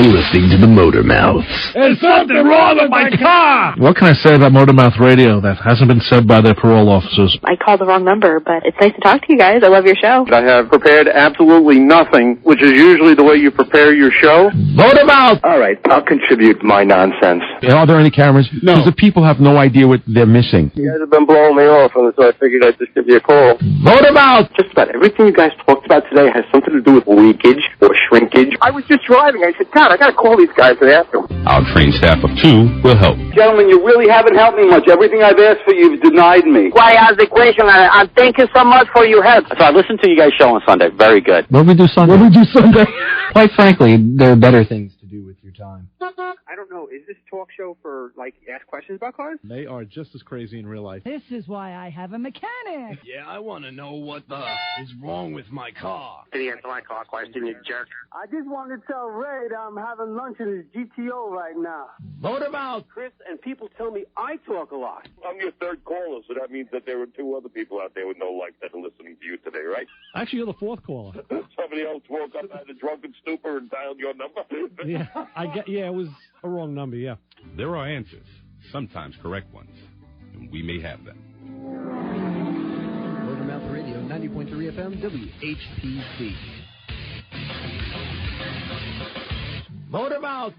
Listening to the Motor Mouths. There's something wrong with my car! What can I say about Motormouth Radio that hasn't been said by their parole officers? I called the wrong number, but it's nice to talk to you guys. I love your show. I have prepared absolutely nothing, which is usually the way you prepare your show. Motormouth! All right, I'll contribute my nonsense. Are there any cameras? No. Because the people have no idea what they're missing. You guys have been blowing me off, and so I figured I'd just give you a call. Motormouth! Just about everything you guys talked about today has something to do with leakage or shrinkage. I was just driving. I said, God, I got to call these guys and ask them. Our trained staff of 2 will help. Gentlemen, you really haven't helped me much. Everything I've asked for, you've denied me. Why ask the question? And thank you so much for your help. So I listened to you guys' show on Sunday. Very good. What do we do Sunday? Quite frankly, there are better things to do with your time. I don't know. Is this talk show for, ask questions about cars? They are just as crazy in real life. This is why I have a mechanic. Yeah, I want to know what the is wrong with my car. Did he answer my call question, you jerk? I just wanted to tell Ray that I'm having lunch in his GTO right now. Motormouth! Chris, and people tell me I talk a lot. I'm your third caller, so that means that there were 2 other people out there with no life that are listening to you today, right? Actually, you're the 4th caller. Somebody else woke up out of a drunken stupor and dialed your number? Yeah, it was a wrong number, yeah. There are answers, sometimes correct ones, and we may have them. Motormouth Radio, 90.3 FM, WHPC. Motormouth!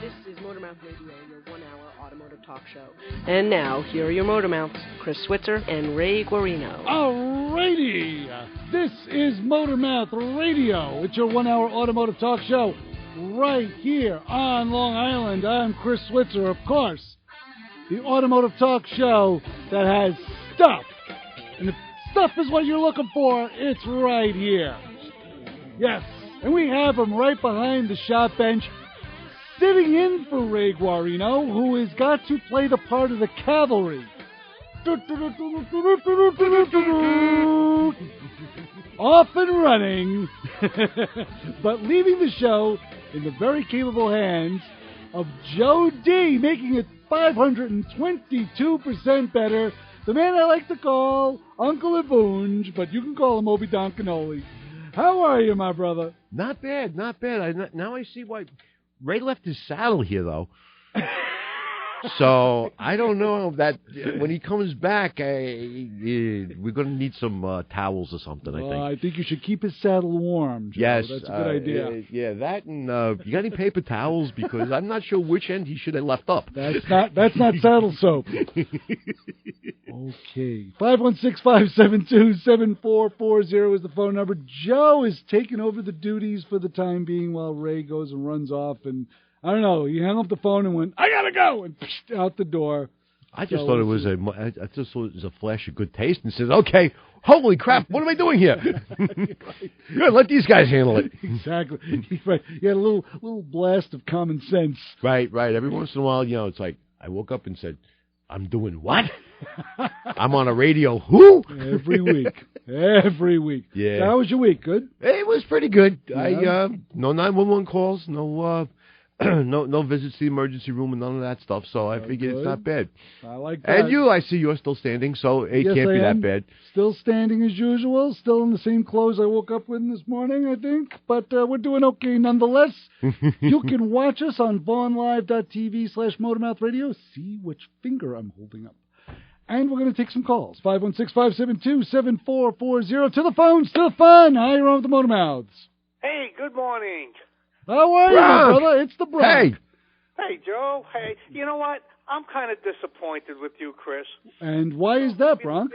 This is Motormouth Radio, your 1-hour automotive talk show. And now, here are your Motormouths, Chris Switzer and Ray Guarino. Alrighty! This is Motormouth Radio. It's your 1-hour automotive talk show right here on Long Island. I'm Chris Switzer, of course. The automotive talk show that has stuff. And if stuff is what you're looking for, it's right here. Yes, and we have him right behind the shop bench, sitting in for Ray Guarino, who has got to play the part of the cavalry. Off and running, but leaving the show in the very capable hands of Joe D, making it 522% better. The man I like to call Uncle Aboonge, but you can call him Obi Don Canoli. How are you, my brother? Not bad, not bad. Now I see why Ray left his saddle here, though. So I don't know that when he comes back, we're going to need some towels or something. I think you should keep his saddle warm, Joe. Yes, that's a good idea. Yeah, that and you got any paper towels? Because I'm not sure which end he should have left up. That's not saddle soap. Okay, 516-572-7440 is the phone number. Joe is taking over the duties for the time being while Ray goes and runs off and. I don't know. He hung up the phone and went, "I gotta go," and out the door. I just thought it was a flash of good taste, and says, "Okay, holy crap, what am I doing here?" Good, let these guys handle it. Exactly. Right. You had a little blast of common sense. Right. Every once in a while, it's like I woke up and said, "I'm doing what?" I'm on a radio. Who? Every week. Yeah. So how was your week? Good. It was pretty good. Yeah. No 911 calls. No visits to the emergency room and none of that stuff, so I figured it's not bad. I like that. And I see you're still standing, so it can't be that bad. Still standing as usual, still in the same clothes I woke up with this morning, I think, but we're doing okay nonetheless. You can watch us on vaughnlive.tv/motormouthradio, see which finger I'm holding up. And we're going to take some calls, 516-572-7440, to the phones, to the fun. Hi, you're on with the Motormouths. Hey, good morning. How are you, my brother? It's the Bronx. Hey, Joe. Hey, you know what? I'm kind of disappointed with you, Chris. And why is that, Bronx?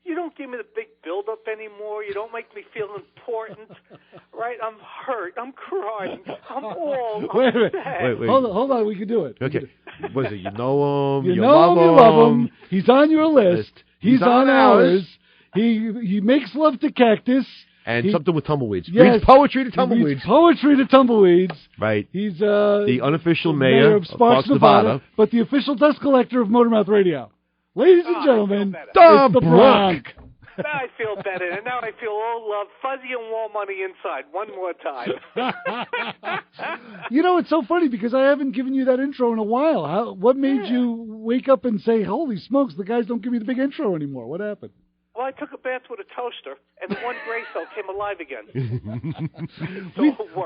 You don't give me the big build-up anymore. You don't make me feel important. Right? I'm hurt. I'm crying. I'm all Wait. upset. Hold on. We can do it. Okay. What is it? You know him. You know him. You love him. He's on your list. He's on ours. He makes love to cactus. And something with tumbleweeds. Yes. Reads poetry to tumbleweeds. Right. He's the unofficial mayor of Sparks, Nevada, but the official dust collector of Motormouth Radio. Ladies and gentlemen, the Bronx. Now I feel better, and now I feel all love, fuzzy and warm on the inside. One more time. You know, it's so funny because I haven't given you that intro in a while. What made you wake up and say, holy smokes, the guys don't give me the big intro anymore? What happened? Well, I took a bath with a toaster, and the one gray cell came alive again.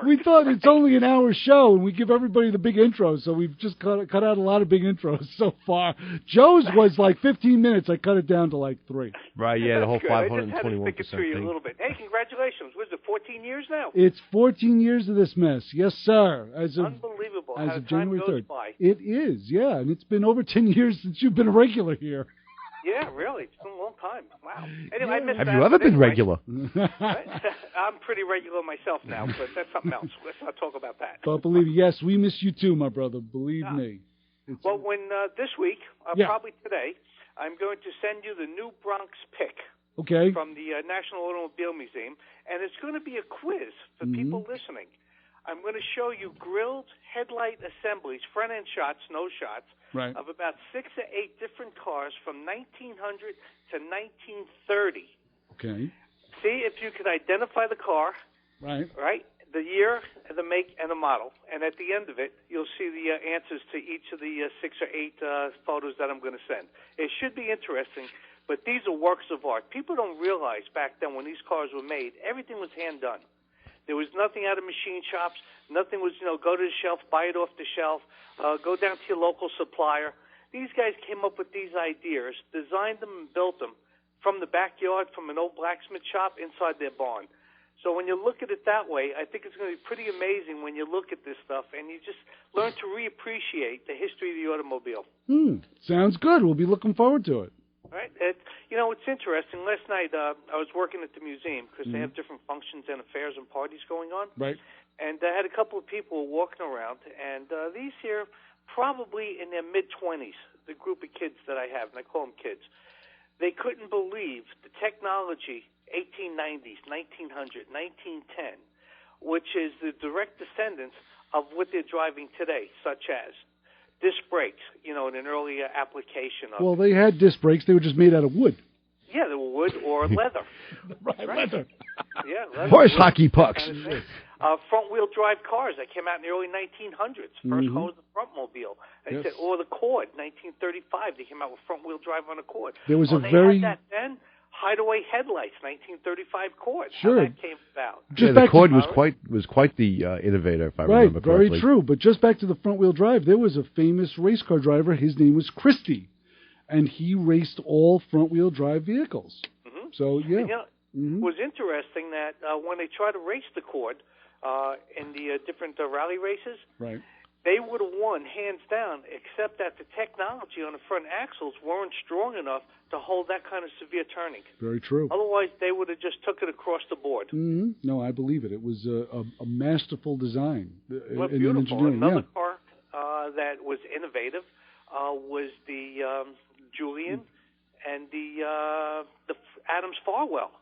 We thought it's only an hour show, and we give everybody the big intro, so we've just cut out a lot of big intros so far. Joe's was like 15 minutes. I cut it down to like 3. Right, yeah, the whole 521% I just had to stick it through you thing. a little bit. Hey, congratulations. Was it 14 years now? It's 14 years of this mess. Yes, sir. Unbelievable as how of time January goes 3rd. by. It is, yeah, and it's been over 10 years since you've been a regular here. Yeah, really. It's been a long time. Wow. Anyway, I missed Have that, you ever but been anyway. regular? I'm pretty regular myself now, but that's something else. Let's not talk about that. But believe me, yes, we miss you too, my brother. Believe me. Well, when this week, probably today, I'm going to send you the new Bronx pick from the National Automobile Museum, and it's going to be a quiz for people listening. I'm going to show you grilled headlight assemblies, front-end shots, no shots, of about 6 to 8 different cars from 1900 to 1930. Okay. See if you could identify the car, right, the year, the make, and the model. And at the end of it, you'll see the answers to each of the 6 or 8 photos that I'm going to send. It should be interesting, but these are works of art. People don't realize back then when these cars were made, everything was hand-done. There was nothing out of machine shops. Nothing was, go to the shelf, buy it off the shelf, go down to your local supplier. These guys came up with these ideas, designed them and built them from the backyard, from an old blacksmith shop inside their barn. So when you look at it that way, I think it's going to be pretty amazing when you look at this stuff and you just learn to reappreciate the history of the automobile. Sounds good. We'll be looking forward to it. Right. It's interesting. Last night I was working at the museum because they have different functions and affairs and parties going on. Right. And I had a couple of people walking around, and these here, probably in their mid-20s, the group of kids that I have, and I call them kids, they couldn't believe the technology, 1890s, 1900, 1910, which is the direct descendants of what they're driving today, such as disc brakes, in an earlier application of Well, they had disc brakes. They were just made out of wood. Yeah, they were wood or leather. Leather. Yeah, leather. Horse hockey pucks. Front-wheel drive cars that came out in the early 1900s. First car was the Frontmobile. They said, or the Cord, 1935. They came out with front-wheel drive on a Cord. There was they had that then. Hideaway headlights, 1935 Cord. Sure. How that came about. The Cord was quite the innovator, if I remember correctly. Very true. But just back to the front-wheel drive, there was a famous race car driver. His name was Christie, and he raced all front-wheel drive vehicles. So, yeah. And, it was interesting that when they tried to race the Cord in the different rally races, they would have won hands down, except that the technology on the front axles weren't strong enough to hold that kind of severe turning. Very true. Otherwise, they would have just took it across the board. No, I believe it. It was a masterful design. Well, beautiful. Another car that was innovative was the Julian and the Adams Farwell,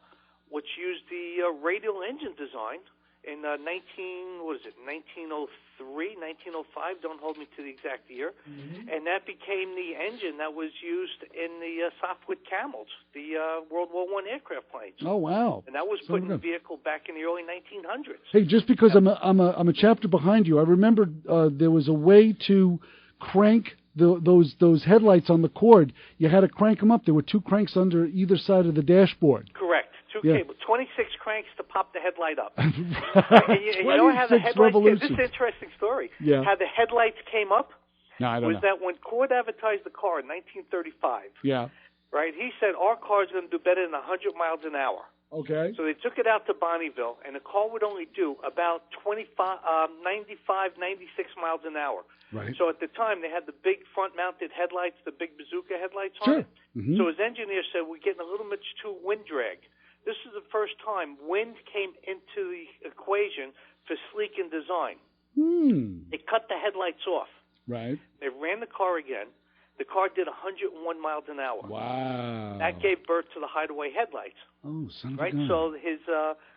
which used the radial engine design in 1903, 1905, don't hold me to the exact year, and that became the engine that was used in the Sopwith Camels, the World War I aircraft planes. Oh, wow. And that was put in the vehicle back in the early 1900s. Hey, just because I'm a chapter behind you, I remember there was a way to crank those headlights on the Cord. You had to crank them up. There were 2 cranks under either side of the dashboard. Correct. 2 cables, 26 cranks to pop the headlight up. And you know how the headlights came? This is an interesting story. Yeah. How the headlights came up no, I don't was that when Cord advertised the car in 1935, right, he said, our car is going to do better than 100 miles an hour. Okay. So they took it out to Bonneville, and the car would only do about 95, 96 miles an hour. Right. So at the time, they had the big front-mounted headlights, the big bazooka headlights on it. So his engineer said, we're getting a little much too wind drag. This is the first time wind came into the equation for sleek in design. They cut the headlights off. Right. They ran the car again. The car did 101 miles an hour. Wow. That gave birth to the Hideaway headlights. Oh, son of right? a gun. So his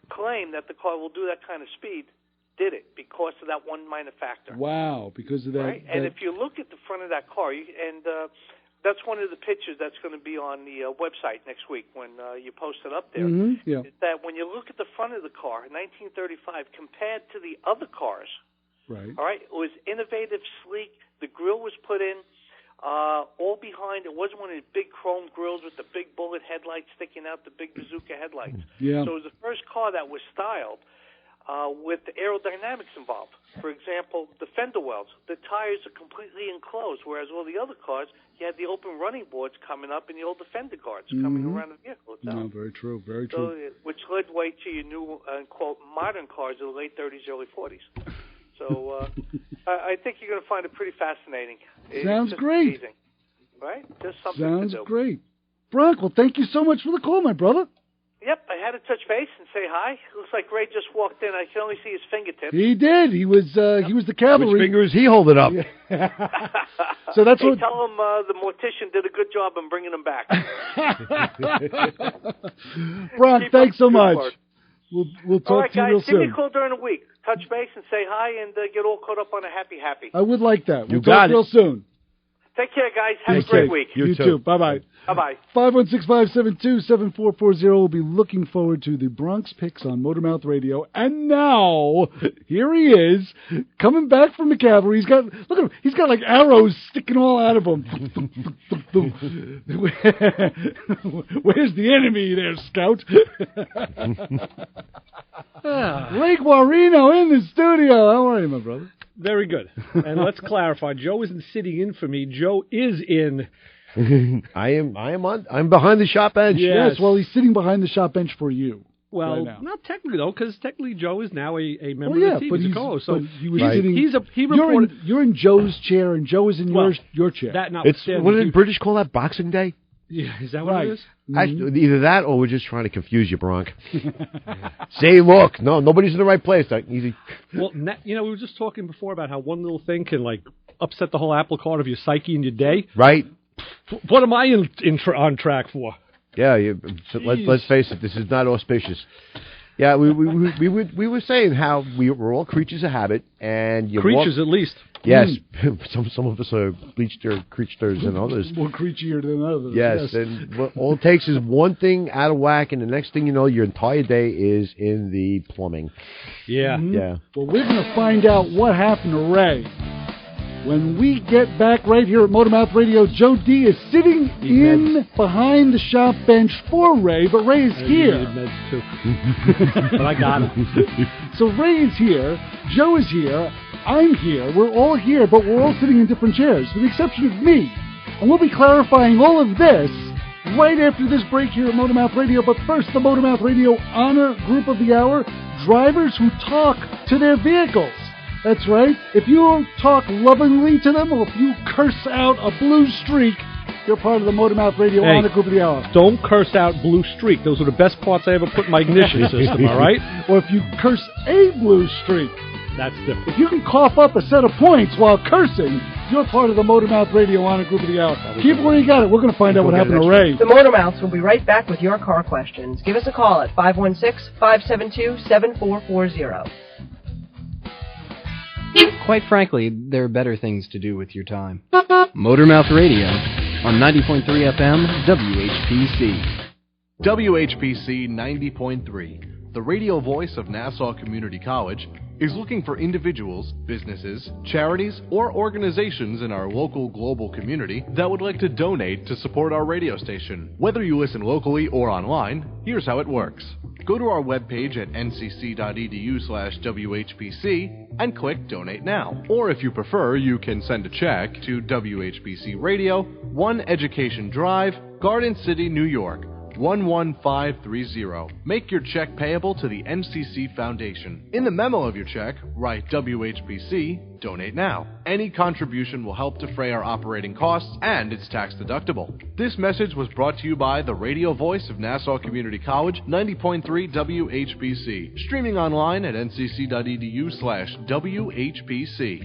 claim that the car will do that kind of speed did it because of that one minor factor. Wow, because of that. Right? And if you look at the front of that car, that's one of the pictures that's going to be on the website next week when you post it up there. Yeah. Is that when you look at the front of the car, 1935, compared to the other cars, right? All right, it was innovative, sleek. The grill was put in. All behind, it wasn't one of these big chrome grills with the big bullet headlights sticking out, the big bazooka headlights. Yeah. So it was the first car that was styled with the aerodynamics involved. For example, the fender wells, the tires are completely enclosed, whereas all the other cars, you had the open running boards coming up and the old fender guards coming around the vehicle itself. No, very true, very so, true. which led way to your new, quote, modern cars of the late 30s, early 40s. So I think you're going to find it pretty fascinating. Sounds great. Amazing, right? Just something Sounds to do. great. Bronk, well, thank you so much for the call, my brother. Yep, I had to touch base and say hi. Looks like Ray just walked in. I can only see his fingertips. He did. He was the cavalry. Which finger is he holding up? So that's hey, what. Tell him the mortician did a good job in bringing him back. Bronk, thanks so much. Work. We'll talk all right, to you guys, real give soon. me a call during the week. Touch base and say hi and get all caught up on a happy. I would like that. We'll You got talk it. real soon. Take care, guys. Have a great week. You too. Bye-bye. Bye-bye. 516-572-7440. We'll be looking forward to the Bronx Picks on Motormouth Radio. And now, here he is, coming back from the cavalry. Look at him. He's got like arrows sticking all out of him. Where's the enemy there, Scout? Ray Guarino in the studio. How are you, my brother? Very good. And let's clarify. Joe isn't sitting in for me. Joe is in. I'm behind the shop bench. Yes, well, he's sitting behind the shop bench for you. Well, right now. not technically, though, because technically Joe is now a member of the team. But he's a co-host. So he was sitting, he reported. You're in Joe's chair, and Joe is in your chair. That not It's what did the British call that? Boxing Day? Yeah, is that what it is? Actually, either that or we're just trying to confuse you, Bronk. Say, look, no, nobody's in the right place. Easy. Well, we were just talking before about how one little thing can upset the whole apple cart of your psyche and your day. Right. What am I on track for? Yeah, let's face it, this is not auspicious. Yeah, we were saying how we're all creatures of habit, and creatures at least. Yes, some of us are creatures and others. More creachier than others. Yes, and all it takes is one thing out of whack, and the next thing you know, your entire day is in the plumbing. Yeah. Yeah. Well, we're going to find out what happened to Ray. When we get back right here at Motormouth Radio, Joe D is sitting behind the shop bench for Ray, but Ray is here. Meds too. But I got him. So Ray is here, Joe is here, I'm here, we're all here, but we're all sitting in different chairs, with the exception of me. And we'll be clarifying all of this right after this break here at Motormouth Radio. But first, the Motormouth Radio Honor Group of the Hour, drivers who talk to their vehicles. That's right. If you talk lovingly to them, or if you curse out a blue streak, you're part of the Motormouth Radio Honor Group of the Hour. Don't curse out blue streak. Those are the best parts I ever put in my ignition system, all right? Or if you curse a blue streak. That's different. If you can cough up a set of points while cursing, you're part of the Motormouth Radio Honor Group of the Hour. Keep it where you got it. We're going to find out what happened to Ray. The Motormouths will be right back with your car questions. Give us a call at 516-572-7440. Quite frankly, there are better things to do with your time. Motormouth Radio on 90.3 FM, WHPC. WHPC 90.3, the radio voice of Nassau Community College, is looking for individuals, businesses, charities, or organizations in our local global community that would like to donate to support our radio station. Whether you listen locally or online, here's how it works. Go to our webpage at ncc.edu/WHPC and click Donate Now. Or if you prefer, you can send a check to WHPC Radio, 1 Education Drive, Garden City, New York, 11530. Make your check payable to the NCC Foundation. In the memo of your check, write WHPC, Donate Now. Any contribution will help defray our operating costs, and it's tax deductible. This message was brought to you by the radio voice of Nassau Community College, 90.3 WHPC. Streaming online at ncc.edu/WHPC.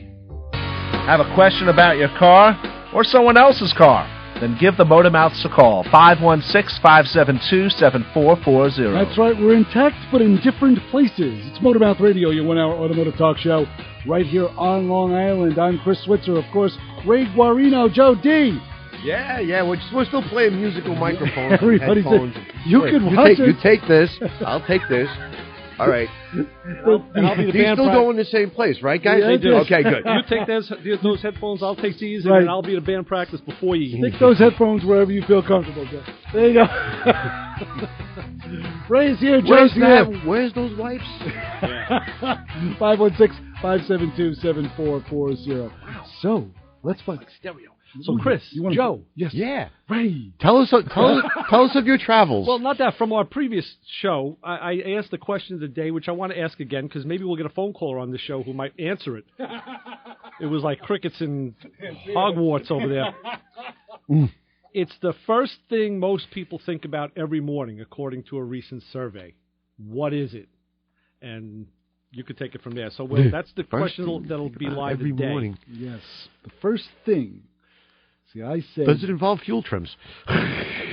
Have a question about your car or someone else's car? Then give the Motormouths a call, 516-572-7440. That's right, we're intact but in different places. It's Motormouth Radio, your 1-hour automotive talk show, right here on Long Island. I'm Chris Switzer, of course, Ray Guarino, Joe D. Yeah. We're still playing musical microphones. Everybody headphones. said, you can watch it. You take this. I'll take this. All right. And I'll be the These band still go in the same place, right, guys? Yeah, they do. Okay, good. You take those headphones, I'll take these, and Right. then I'll be the band practice before you. Stick those headphones wherever you feel comfortable, Jeff. There you go. Ray's here, Joe's here. Where's those wipes? 516-572-7440. So, let's find stereo. So, Chris, Joe. Yes. Yeah. Ray. Tell us of your travels. Well, not that. From our previous show, I asked the question of the day, which I want to ask again, because maybe we'll get a phone caller on the show who might answer it. It was like crickets and Hogwarts over there. It's the first thing most people think about every morning, according to a recent survey. What is it? And you could take it from there. So that's the question that'll be live every today. morning. Yes. The first thing. See, I said... Does it involve fuel trims?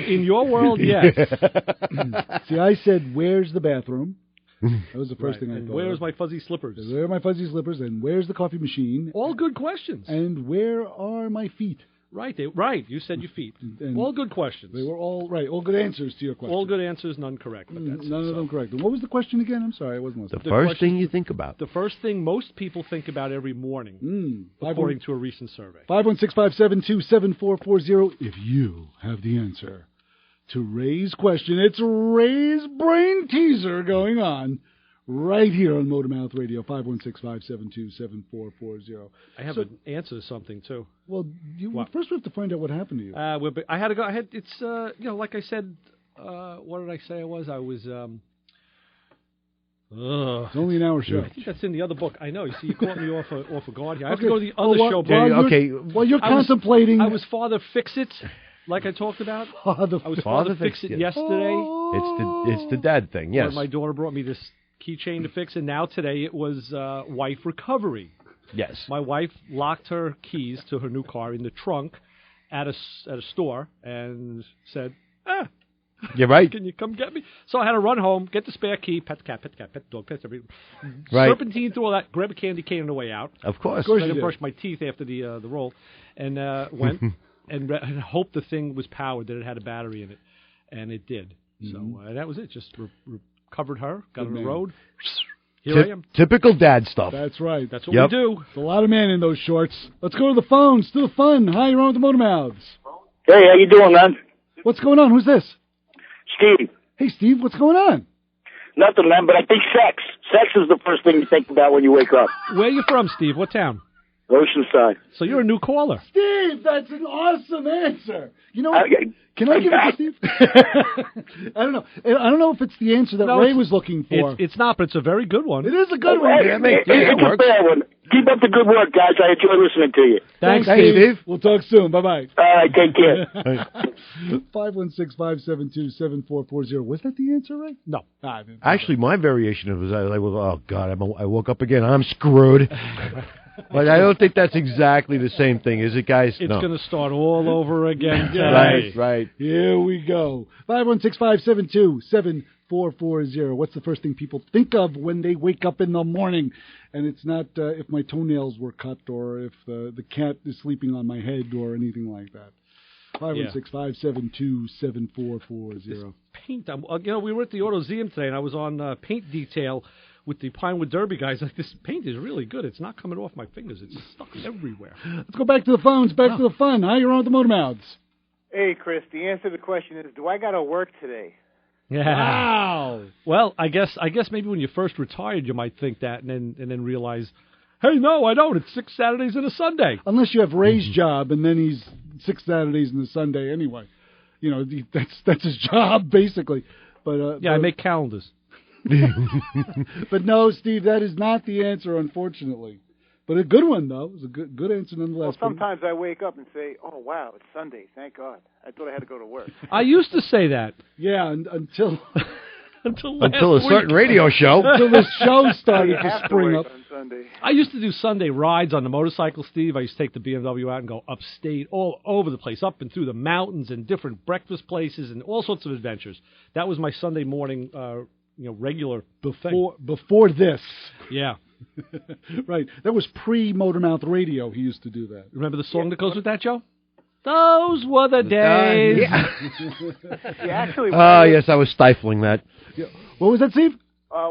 In your world, yes. See, I said, where's the bathroom? That was the first thing I thought. Where's my fuzzy slippers? Where are my fuzzy slippers? And where's the coffee machine? All good questions. And where are my feet? Right. You said your feet. And all good questions. They were all right. All good answers to your question. All good answers, none correct. But none of them correct. And what was the question again? I'm sorry, I wasn't listening. The first thing you think about. The first thing most people think about every morning, according to a recent survey. 516-572-7440. If you have the answer to Ray's question, it's Ray's brain teaser going on right here on Motormouth Radio, 516-572-7440. I have an answer to something, too. Well, first we have to find out what happened to you. I had to go. It's, like I said, what did I say I was? I was, it's only an hour show. I think that's in the other book. I know. You see, you caught me off a guard here. I have to go to the other show. While you're contemplating... I was Father Fix-It, like I talked about. I was Father Fix-It yesterday. It's the dad thing, yes. My daughter brought me this keychain to fix, and now today it was wife recovery. Yes. My wife locked her keys to her new car in the trunk at a store and said, you're right. Can you come get me? So I had to run home, get the spare key, pet the cat, pet the cat, pet the dog, pet everything. Right. Serpentine through all that, grab a candy cane on the way out. Of course. I brushed my teeth after the roll, and went and hoped the thing was powered, that it had a battery in it, and it did. So that was it. Just covered her, got on the road. Here I am. Typical dad stuff. That's right. That's what we do. It's a lot of men in those shorts. Let's go to the phones. Do the fun. Hi, you're on with the Motormouths. Hey, how you doing, man? What's going on? Who's this? Steve. Hey, Steve. What's going on? Nothing, man, but I think sex. Sex is the first thing you think about when you wake up. Where are you from, Steve? What town? Oceanside. So you're a new caller. Steve, that's an awesome answer. You know what? Can I give it to Steve? I don't know. I don't know if it's the answer that Ray was looking for. It's not, but it's a very good one. It is a good one. It's a fair one. Keep up the good work, guys. I enjoy listening to you. Thanks, Steve. We'll talk soon. Bye-bye. All right, take care. 516-572-7440. Was that the answer, Ray? No. Actually, my variation of it was, I woke up again. I'm screwed. But I don't think that's exactly the same thing, is it, guys? It's going to start all over again. Right. Here we go. 516-572-7440. What's the first thing people think of when they wake up in the morning? And it's not if my toenails were cut or if the cat is sleeping on my head or anything like that. 516-572-7440. Paint. We were at the AutoZeum today, and I was on paint detail with the Pinewood Derby guys. Like, this paint is really good. It's not coming off my fingers. It's stuck everywhere. Let's go back to the phones, back to the fun. Hi, you're on with the Motormouths. Hey, Chris, the answer to the question is, do I got to work today? Yeah. Wow. Well, I guess maybe when you first retired, you might think that, and then realize, hey, no, I don't. It's 6 Saturdays and a Sunday. Unless you have Ray's job, and then he's 6 Saturdays and a Sunday anyway. You know, that's his job, basically. But I make calendars. But no, Steve, that is not the answer, unfortunately. But a good one, though. It was a good answer nonetheless. Well, sometimes I wake up and say, oh, wow, it's Sunday. Thank God. I thought I had to go to work. I used to say that. Yeah, until a certain radio show. Until this show started to spring up. I used to do Sunday rides on the motorcycle, Steve. I used to take the BMW out and go upstate, all over the place, up and through the mountains and different breakfast places and all sorts of adventures. That was my Sunday morning regular before this. Yeah. Right. That was pre-Motormouth Radio. He used to do that. Remember the song that goes with that, Joe? Those were the days. Actually. Yes, I was stifling that. What was that, Steve?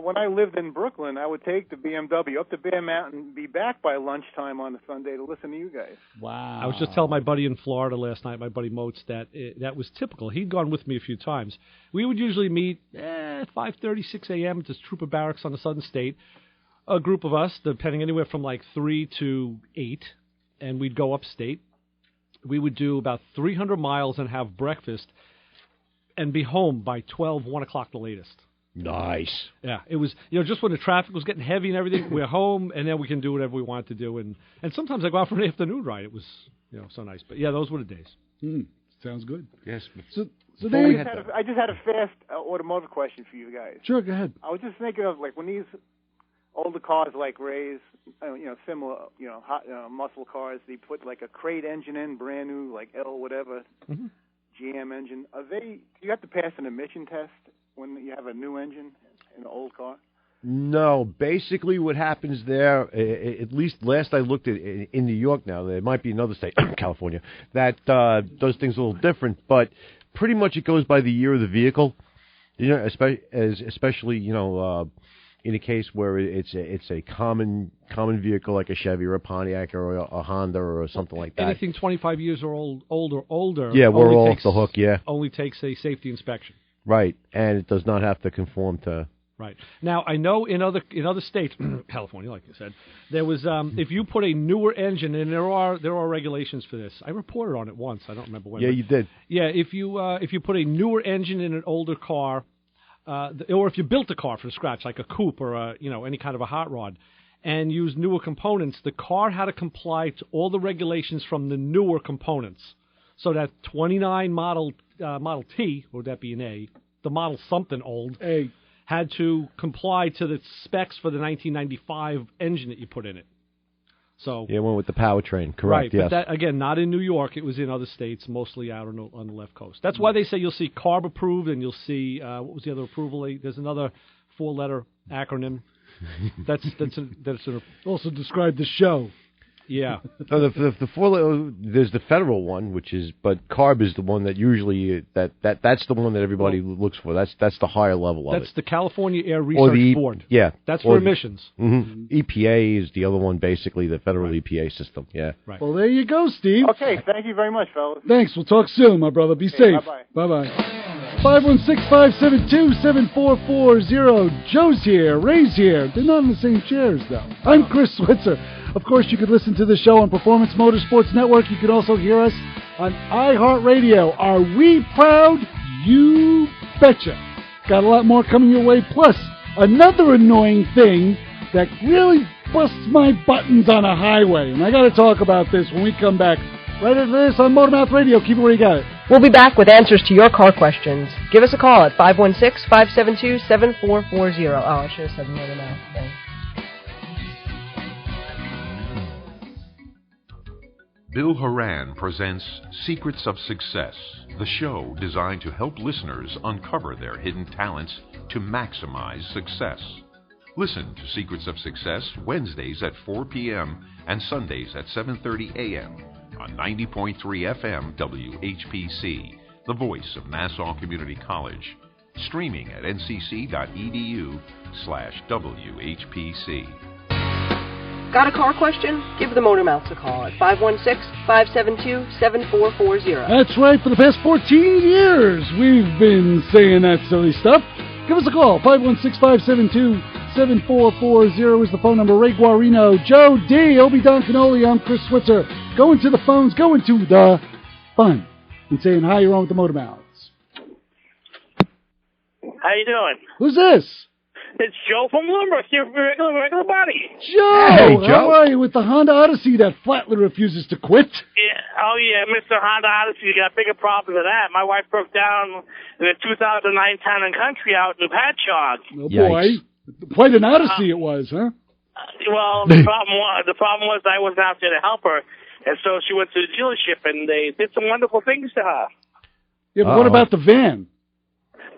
When I lived in Brooklyn, I would take the BMW up to Bear Mountain and be back by lunchtime on a Sunday to listen to you guys. Wow. I was just telling my buddy in Florida last night, my buddy Moats, that that was typical. He'd gone with me a few times. We would usually meet at 5:30, 6 a.m. at this Trooper Barracks on the Southern State. A group of us, depending anywhere from like 3 to 8, and we'd go upstate. We would do about 300 miles and have breakfast and be home by 12, 1 o'clock the latest. Nice. Yeah, it was, just when the traffic was getting heavy and everything, we're home, and then we can do whatever we want to do. And sometimes I go out for an afternoon ride. It was, so nice. But, yeah, those were the days. Sounds good. Yes. So I just had a fast automotive question for you guys. Sure, go ahead. I was just thinking of, like, when these older cars like Ray's, similar, hot, muscle cars, they put, like, a crate engine in, brand new, like L whatever, GM engine. Do you have to pass an emission test when you have a new engine in an old car? No, basically what happens there, at least last I looked at in New York now, there might be another state, California, that does things a little different, but pretty much it goes by the year of the vehicle, especially in a case where it's a common vehicle like a Chevy or a Pontiac or a Honda or something like that. Anything 25 years or older. Yeah, we're all off the hook, yeah. Only takes a safety inspection. Right, and it does not have to conform to... Right. Now, I know in other states, California, like you said, there was, if you put a newer engine, and there are regulations for this. I reported on it once. I don't remember when. Yeah, you did. Yeah, if you put a newer engine in an older car, or if you built a car from scratch, like a coupe or any kind of a hot rod, and used newer components, the car had to comply to all the regulations from the newer components. So that 29 Model T, or would that be an A, the Model something old, A, had to comply to the specs for the 1995 engine that you put in it. So yeah, went with the powertrain, correct? Right, yes. But that, again, not in New York. It was in other states, mostly out on the left coast. That's why they say you'll see CARB approved, and you'll see what was the other approval? There's another 4-letter acronym. That's also describe the show. Yeah. No, the 4, there's the federal one, but CARB is the one that usually that's the one that everybody looks for. That's the higher level of it. That's the California Air Research Board. Yeah. That's for emissions. EPA is the other one, basically the federal EPA system. Yeah. Right. Well, there you go, Steve. Okay, thank you very much, fellas. Thanks. We'll talk soon, my brother. Be safe. Bye-bye. 516-572-7440. Joe's here. Ray's here. They're not in the same chairs, though. I'm Chris Switzer. Of course, you could listen to the show on Performance Motorsports Network. You can also hear us on iHeartRadio. Are we proud? You betcha. Got a lot more coming your way. Plus, another annoying thing that really busts my buttons on a highway. And I got to talk about this when we come back. Right after this on Motormouth Radio. Keep it where you got it. We'll be back with answers to your car questions. Give us a call at 516-572-7440. Oh, I should have said Motormouth thing. Bill Horan presents Secrets of Success, the show designed to help listeners uncover their hidden talents to maximize success. Listen to Secrets of Success Wednesdays at 4 p.m. and Sundays at 7:30 a.m. on 90.3 FM WHPC, the voice of Nassau Community College. Streaming at ncc.edu/WHPC. Got a car question? Give the Motormouths a call at 516-572-7440. That's right. For the past 14 years, we've been saying that silly stuff. Give us a call. 516-572-7440 is the phone number. Ray Guarino, Joe D, Obi Don Canoli, I'm Chris Switzer. Going to the phones, going to the fun, and saying hi, you're on with the Motormouths. How you doing? Who's this? It's Joe from Limerick, your regular buddy. Joe! Hey, Joe. How are you with the Honda Odyssey that flatly refuses to quit? Yeah. Oh, yeah, Mr. Honda Odyssey, you got a bigger problem than that. My wife broke down in a 2009 Town and Country out in Patchogue. Oh, boy. Quite an Odyssey it was, huh? Well, the problem was I wasn't out there to help her, and so she went to the dealership, and they did some wonderful things to her. Yeah, but what about the van?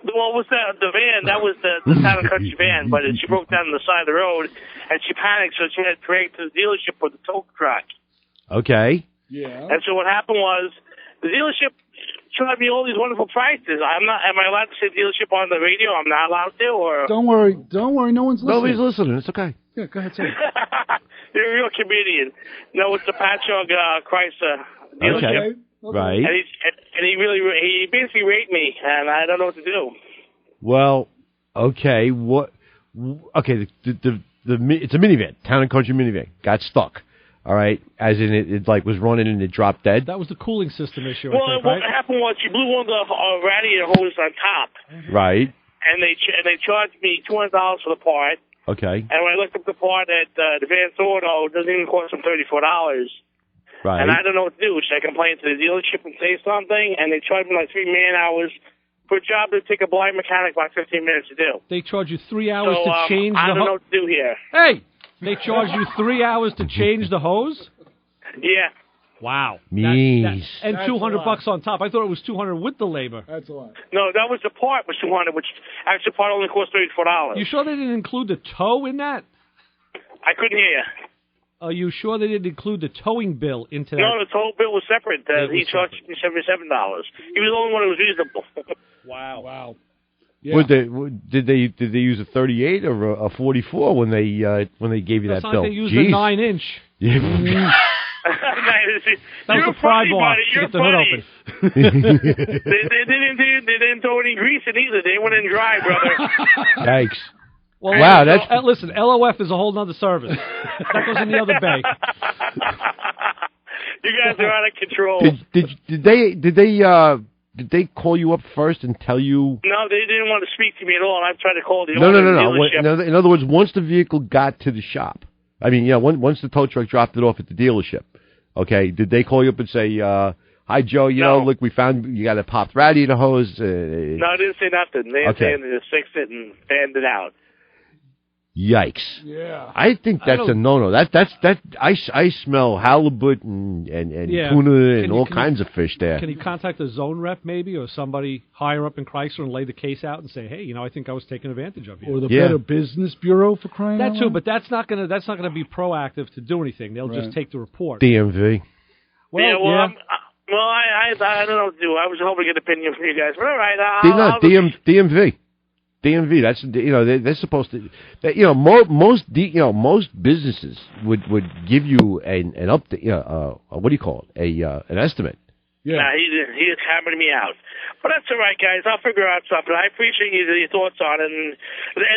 Well, was the van? That was the Town and Country van, but she broke down on the side of the road, and she panicked, so she had to drag to the dealership with the tow truck. Okay. Yeah. And so what happened was The dealership charged me all these wonderful prices. Am I allowed to say dealership on the radio? I'm not allowed to, or? Don't worry. No one's listening. Nobody's listening. It's okay. Yeah, go ahead, say it. You're a real comedian. No, it's the Patchogue Chrysler dealership. Okay. Right. And he basically raped me, and I don't know what to do. Well, okay. What? Okay. It's a minivan, town and country minivan. Got stuck. All right, as in it like was running and it dropped dead. That was the cooling system issue. Well, I think, what right? happened was you blew one of the radiator hose on top, Right. and they charged me $200 for the part. Okay. And when I looked up the part at Advanced Auto, it doesn't even cost them $34. Right. And I don't know what to do. Should I complain to the dealership and say something? And they charged me like 3 man-hours for a job that take a blind mechanic about 15 minutes to do. They charge you 3 hours So, to change I the don't know hose. what to do here. Hey, they charge you 3 hours to change the hose. Yeah. Wow. Mees. And That's $200 on top. I thought it was $200 with the labor. That's a lot. No, that was the part was $200, which actually part only cost $34. You sure they didn't include the tow in that? I couldn't hear you. Are you sure they didn't include the towing bill into that? No, the total bill was separate. He charged me $77. He was the only one who was reasonable. Wow. Yeah. Did they use a 38 or a 44 when they gave you That's that not bill? like they used a 9-inch. Yeah. That was the pry bar to get the hood open. they didn't throw any grease in either. They went in dry, brother. Yikes. Well, wow, that's... listen, LOF is a whole nother service. That goes in the other bay. You guys are out of control. Did they call you up first and tell you? No, they didn't want to speak to me at all. And I've tried to call the No. dealership. In other words, once the vehicle got to the shop, I mean, once the tow truck dropped it off at the dealership, okay, did they call you up and say, "Hi, Joe, you know, look, we found you got a popped radiator hose"? No, I didn't say nothing. They said they just fixed it and fanned it out. Yikes! Yeah, I think that's a no-no. I smell halibut and tuna and all kinds of fish there. Can you contact a zone rep maybe, or somebody higher up in Chrysler and lay the case out and say, hey, I think I was taken advantage of you, or the Better Business Bureau for crying out loud? That too, but that's not gonna be proactive to do anything. They'll just take the report. DMV. Well, I don't know what to do. I was hoping to get an opinion from you guys, but all right. DMV. DMV. That's they're supposed to. Most businesses would give you an update. What do you call it? An estimate. Yeah. Nah, he is hammering me out. But that's all right, guys. I'll figure out something. I appreciate your thoughts on it. And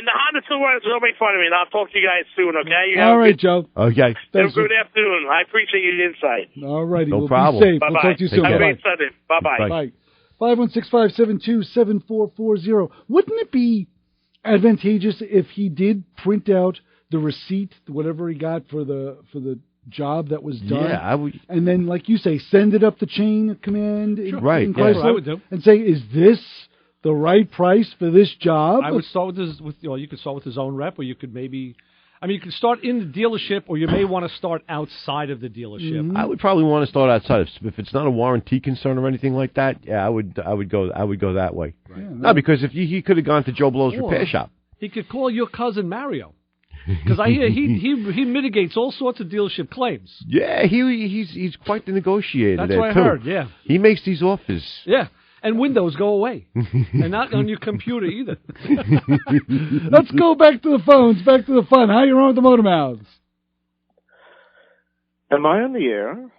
the Honda still runs. Don't make fun of me. And I'll talk to you guys soon, okay? All right, Joe. Okay. Have a good afternoon. I appreciate your insight. All righty. No problem. Be safe. Bye-bye. We'll talk to you soon. Have a great Sunday. Bye-bye. Bye. 516-572-7440. Wouldn't it be advantageous if he did print out the receipt, whatever he got for the job that was done? Yeah, I would. And then, like you say, send it up the chain of command in right, Chrysler, I would do. and say, is this the right price for this job? I would start you could start with his own rep, or you could maybe... you could start in the dealership, or you may want to start outside of the dealership. Mm-hmm. I would probably want to start outside. If it's not a warranty concern or anything like that, yeah, I would go that way. Right. Yeah, no, because if he could have gone to Joe Blow's repair shop. He could call your cousin Mario, because I hear he mitigates all sorts of dealership claims. Yeah, he's quite the negotiator. That's there what I too. heard. Yeah, he makes these offers. Yeah. And Windows go away. And not on your computer either. Let's go back to the phones, back to the fun. How you on with the Motor Mouths? Am I on the air?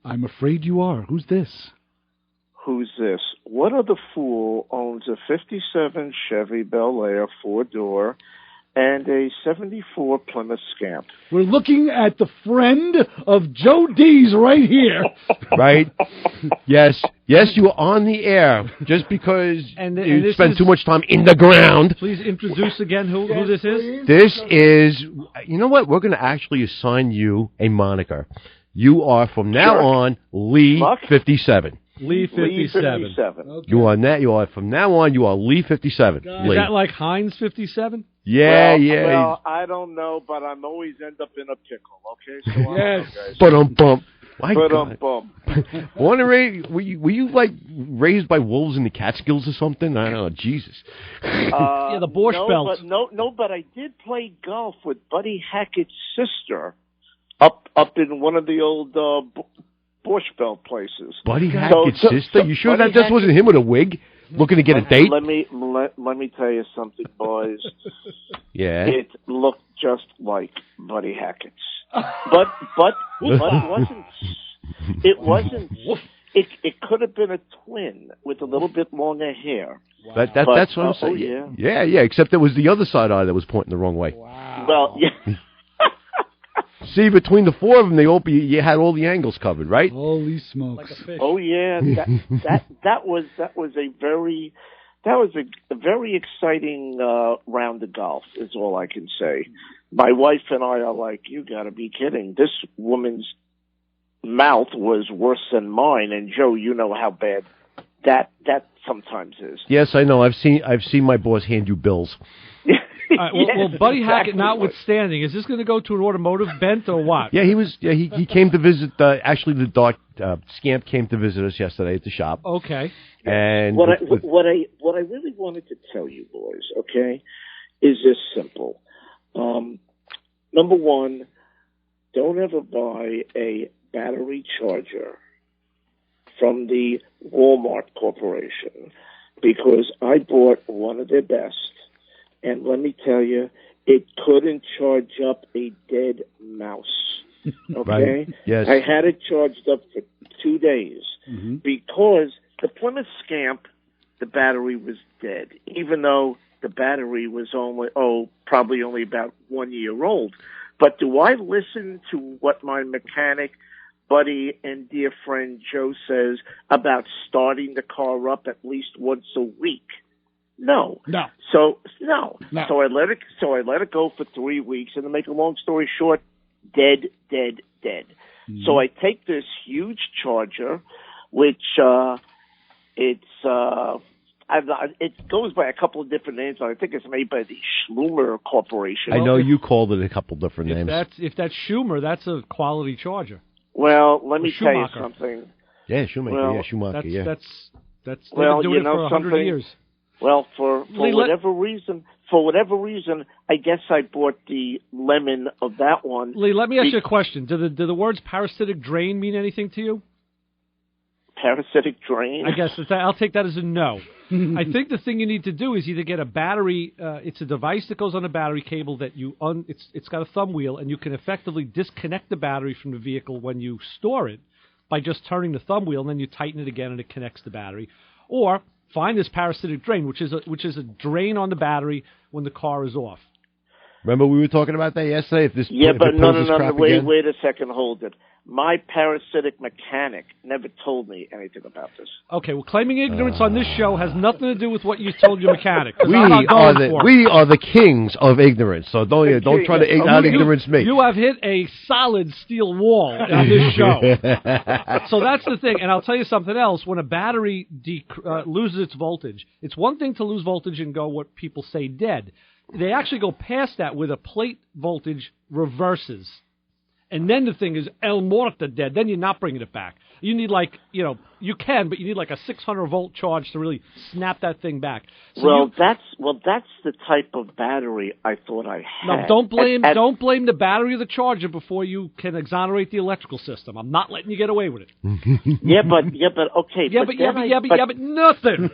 I'm afraid you are. Who's this? Who's this? What other fool owns a 57 Chevy Bel Air 4-door and a 74 Plymouth Scamp? We're looking at the friend of Joe D's right here. Right? Yes, you are on the air just because you spend too much time in the ground. Please introduce again who this is. This is, you know what? We're going to actually assign you a moniker. You are from now on Lee 57. Lee 57. Okay. You are that. You are from now on. You are Lee 57. Is that like Heinz 57? Yeah. Well, I don't know, but I'm always end up in a pickle. Okay, so yes. But my God. Were you like raised by wolves in the Catskills or something? I don't know. Jesus. Yeah, the Borscht Belt. But I did play golf with Buddy Hackett's sister up in one of the old Borscht Belt places. Buddy Hackett's sister? You sure that just wasn't him with a wig? Looking to get a date? Let me tell you something, boys. Yeah. It looked just like Buddy Hackett's, but it wasn't. It could have been a twin with a little bit longer hair. Wow. That's what I'm saying. Oh, yeah. Yeah. Except it was the other side eye that was pointing the wrong way. Wow. Well, yeah. See, between the four of them, you had all the angles covered, right? Holy smokes! Like a fish. Oh yeah, that was a very exciting round of golf. Is all I can say. My wife and I are like, you got to be kidding! This woman's mouth was worse than mine, and Joe, you know how bad that sometimes is. Yes, I know. I've seen my boss hand you bills. Well, Buddy Hackett notwithstanding, is this going to go to an automotive bent or what? Yeah, he came to visit. Actually, the dog Scamp came to visit us yesterday at the shop. Okay. And what I really wanted to tell you, boys, okay, is this simple. Number one, don't ever buy a battery charger from the Walmart Corporation, because I bought one of their best. And let me tell you, it couldn't charge up a dead mouse. Okay? Right. Yes. I had it charged up for 2 days because the Plymouth Scamp, the battery was dead, even though the battery was probably only about 1 year old. But do I listen to what my mechanic buddy and dear friend Joe says about starting the car up at least once a week? No. So I let it go for 3 weeks, and to make a long story short, dead. So I take this huge charger, which it goes by a couple of different names. I think it's made by the Schlumer Corporation. I know you called it a couple different names. If that's Schumer, that's a quality charger. Well, let me tell you something. Yeah, Schumacher. Well, Schumacher. That's they've been doing it for 100 years. Well, for whatever reason, I guess I bought the lemon of that one. Lee, let me ask you a question. Do the words parasitic drain mean anything to you? Parasitic drain? I guess I'll take that as a no. I think the thing you need to do is either get a battery. It's a device that goes on a battery cable that it's got a thumb wheel, and you can effectively disconnect the battery from the vehicle when you store it by just turning the thumb wheel, and then you tighten it again, and it connects the battery. Or find this parasitic drain, which is a drain on the battery when the car is off. Remember we were talking about that yesterday? Wait a second, hold it. My parasitic mechanic never told me anything about this. Okay, well, claiming ignorance on this show has nothing to do with what you told your mechanic. We are the kings of ignorance, so don't try to out ignorance me. You have hit a solid steel wall on this show. So that's the thing, and I'll tell you something else. When a battery loses its voltage, it's one thing to lose voltage and go what people say dead. They actually go past that with a plate voltage reverses. And then the thing is El Morta dead. Then you're not bringing it back. You need you can, but you need like a 600-volt charge to really snap that thing back. So that's the type of battery I thought I had. No, don't blame the battery or the charger before you can exonerate the electrical system. I'm not letting you get away with it. Yeah, but okay. But nothing.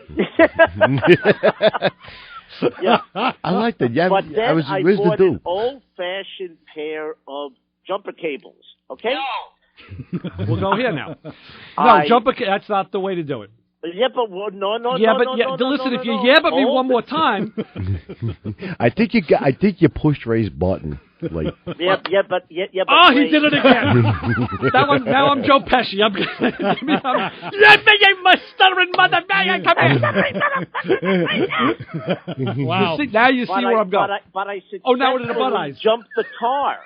Yeah, I like that. Yeah, but then I bought an old-fashioned pair of jumper cables. Okay. We'll go here now. That's not the way to do it. Yeah, but no. Listen, if you but me one more time. I think you pushed Ray's button. Like. Yeah, but. Oh, he did it again. That one. Now I'm Joe Pesci. My stuttering mother. Come here. Wow. Now you see where I'm going. But I now we're in the butt eyes. Jump the car.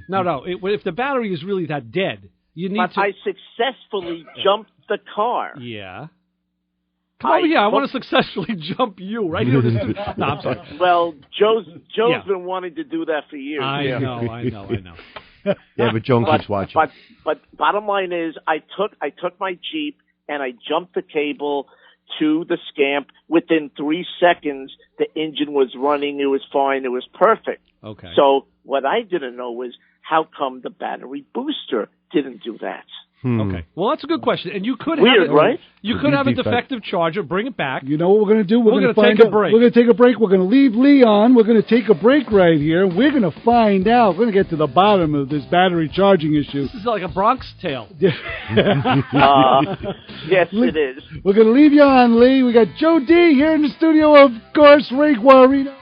No. If the battery is really that dead, you need to. But I successfully jumped the car. Yeah. Come over here. I want to successfully jump you right here. No, I'm sorry. Well, Joe's been wanting to do that for years. I know. Yeah, but Joan keeps watching. But bottom line is, I took my Jeep and I jumped the cable to the Scamp. Within 3 seconds, the engine was running. It was fine. It was perfect. Okay. So what I didn't know was how come the battery booster didn't do that. Okay. Well, that's a good question. And you could Weird, have right? You could have a defective charger. Bring it back. You know what we're going to do? We're going to take a break. We're going to take a break. We're going to leave Leon. We're going to take a break right here. We're going to find out. We're going to get to the bottom of this battery charging issue. This is like a Bronx tale. Yes, it is. We're going to leave you on, Lee. We got Joe D here in the studio, of course, Ray Guarino,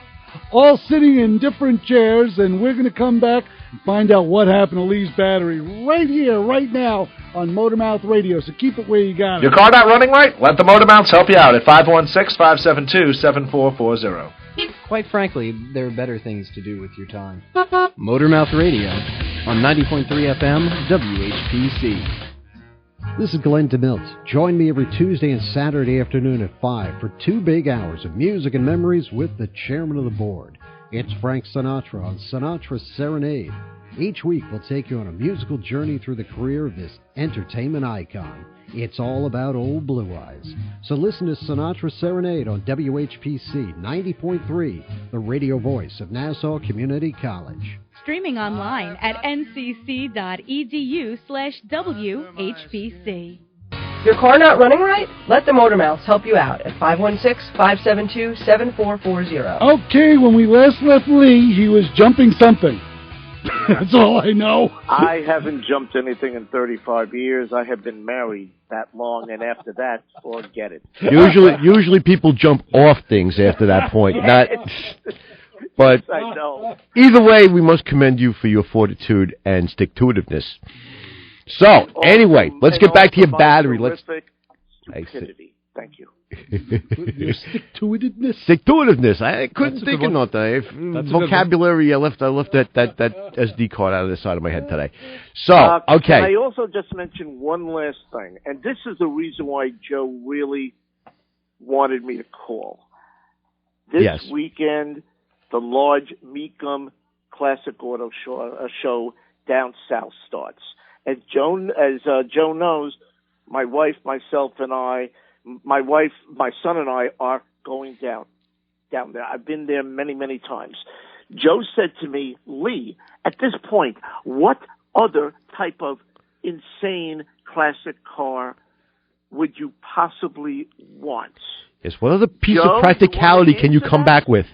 all sitting in different chairs, and we're going to come back and find out what happened to Lee's battery right here, right now, on Motormouth Radio. So keep it where you got it. Your car not running right? Let the Motor Mounts help you out at 516-572-7440. Quite frankly, there are better things to do with your time. Motormouth Radio on 90.3 FM WHPC. This is Glenn DeMilt. Join me every Tuesday and Saturday afternoon at 5 for 2 big hours of music and memories with the chairman of the board. It's Frank Sinatra on Sinatra Serenade. Each week we'll take you on a musical journey through the career of this entertainment icon. It's all about old Blue Eyes. So listen to Sinatra Serenade on WHPC 90.3, the radio voice of Nassau Community College. Streaming online at ncc.edu/WHPC. Your car not running right? Let the Motor Mouths help you out at 516-572-7440. Okay, when we last left Lee, he was jumping something. That's all I know. I haven't jumped anything in 35 years. I have been married that long, and after that, forget it. Usually people jump off things after that point. Not, but I know. Either way, we must commend you for your fortitude and stick-to-itiveness. So, anyway, let's get back to your battery. Stupidity. Thank you. Stick-to-itiveness. Stick-to-itiveness. I couldn't think of nothing. Vocabulary. I left that SD card out of the side of my head today. So, okay. Can I also just mention one last thing? And this is the reason why Joe really wanted me to call. This weekend, the large Mecum Classic Auto show down south starts. As Joe knows, my wife, myself, and my son and I are going down there. I've been there many, many times. Joe said to me, Lee, at this point, what other type of insane classic car would you possibly want? Yes, what other piece of practicality can you come back with?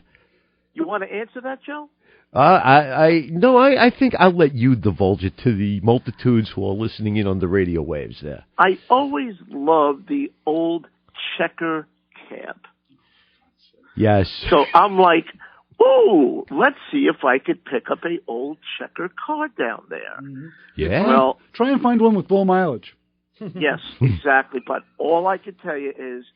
You want to answer that, Joe? I think I'll let you divulge it to the multitudes who are listening in on the radio waves there. I always loved the old checker cab. Yes. So I'm like, ooh, let's see if I could pick up a old checker car down there. Mm-hmm. Yeah. Well, try and find one with full mileage. Yes, exactly. But all I can tell you is,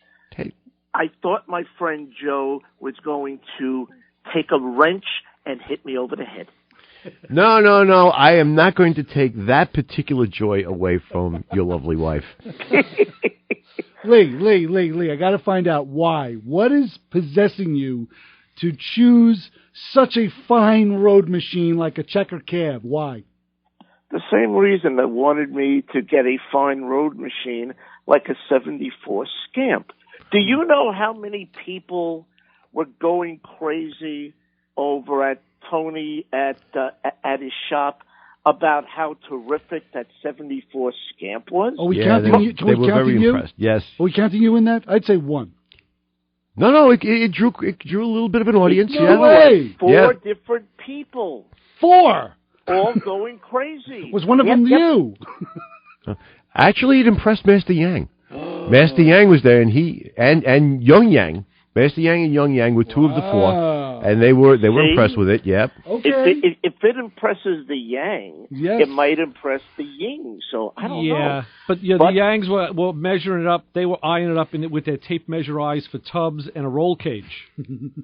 I thought my friend Joe was going to take a wrench and hit me over the head. No. I am not going to take that particular joy away from your lovely wife. Lee, I got to find out why. What is possessing you to choose such a fine road machine like a checker cab? Why? The same reason that wanted me to get a fine road machine like a 74 Scamp. Do you know how many people were going crazy over at Tony at his shop about how terrific that 74 Scamp was? Are we counting you? They were very impressed. Yes. Are we counting you in that? I'd say one. No, it drew a little bit of an audience. No way. Four different people. Four. All going crazy. Was one of them you? Actually, it impressed Master Yang. Master Yang was there, and he and Young Yang. Master Yang and Young Yang were two of the four, and they were impressed with it. Yep. Okay. If it impresses the Yang, it might impress the Ying. So I don't know. But the Yangs were measuring it up. They were eyeing it up with their tape measure eyes for tubs and a roll cage.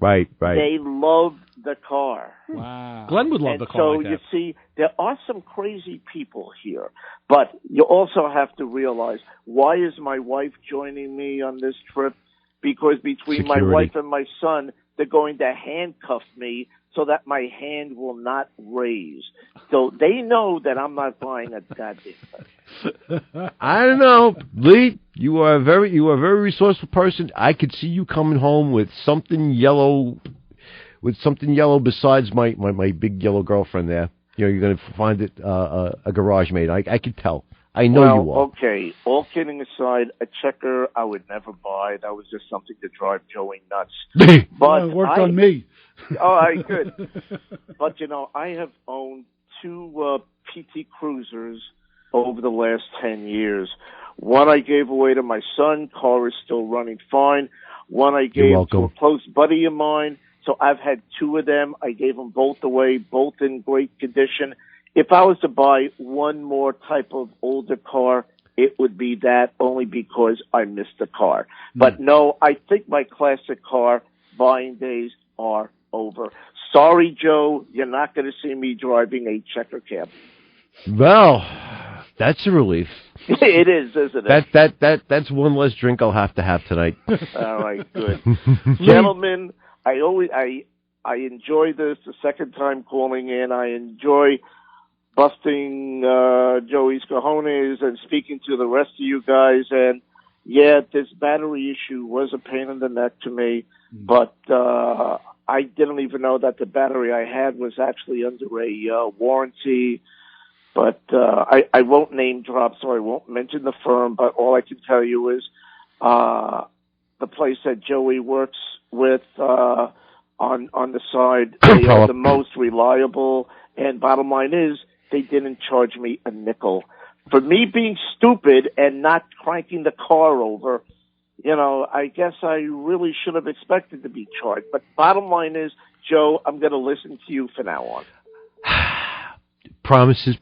Right. They love the car. Wow. Glenn would love the car. So like that. you see, there are some crazy people here, but you also have to realize, why is my wife joining me on this trip? Because between my wife and my son, they're going to handcuff me so that my hand will not raise. So they know that I'm not buying a goddamn thing. I don't know, Lee. You are a very resourceful person. I could see you coming home with something yellow besides my big yellow girlfriend there. You know, you're going to find it a garage mate. I could tell. I know you are. Okay, all kidding aside, a checker I would never buy. That was just something to drive Joey nuts. But it worked on me. All right, good. But, I have owned two PT Cruisers over the last 10 years. One I gave away to my son. Car is still running fine. One I gave to a close buddy of mine. So I've had two of them. I gave them both away, both in great condition. If I was to buy one more type of older car, it would be that, only because I missed the car. But no, I think my classic car buying days are over. Sorry, Joe, you're not going to see me driving a checker cab. Well, that's a relief. It is, isn't it? That's one less drink I'll have to have tonight. All right, good. Gentlemen, I enjoy this the second time calling in. I enjoy busting Joey's cojones and speaking to the rest of you guys. And, yeah, this battery issue was a pain in the neck to me, but I didn't even know that the battery I had was actually under a warranty. But I won't name drop, so I won't mention the firm, but all I can tell you is the place that Joey works with on the side, they are the most reliable, and bottom line is they didn't charge me a nickel. For me being stupid and not cranking the car over, I guess I really should have expected to be charged. But bottom line is, Joe, I'm going to listen to you from now on. Promises.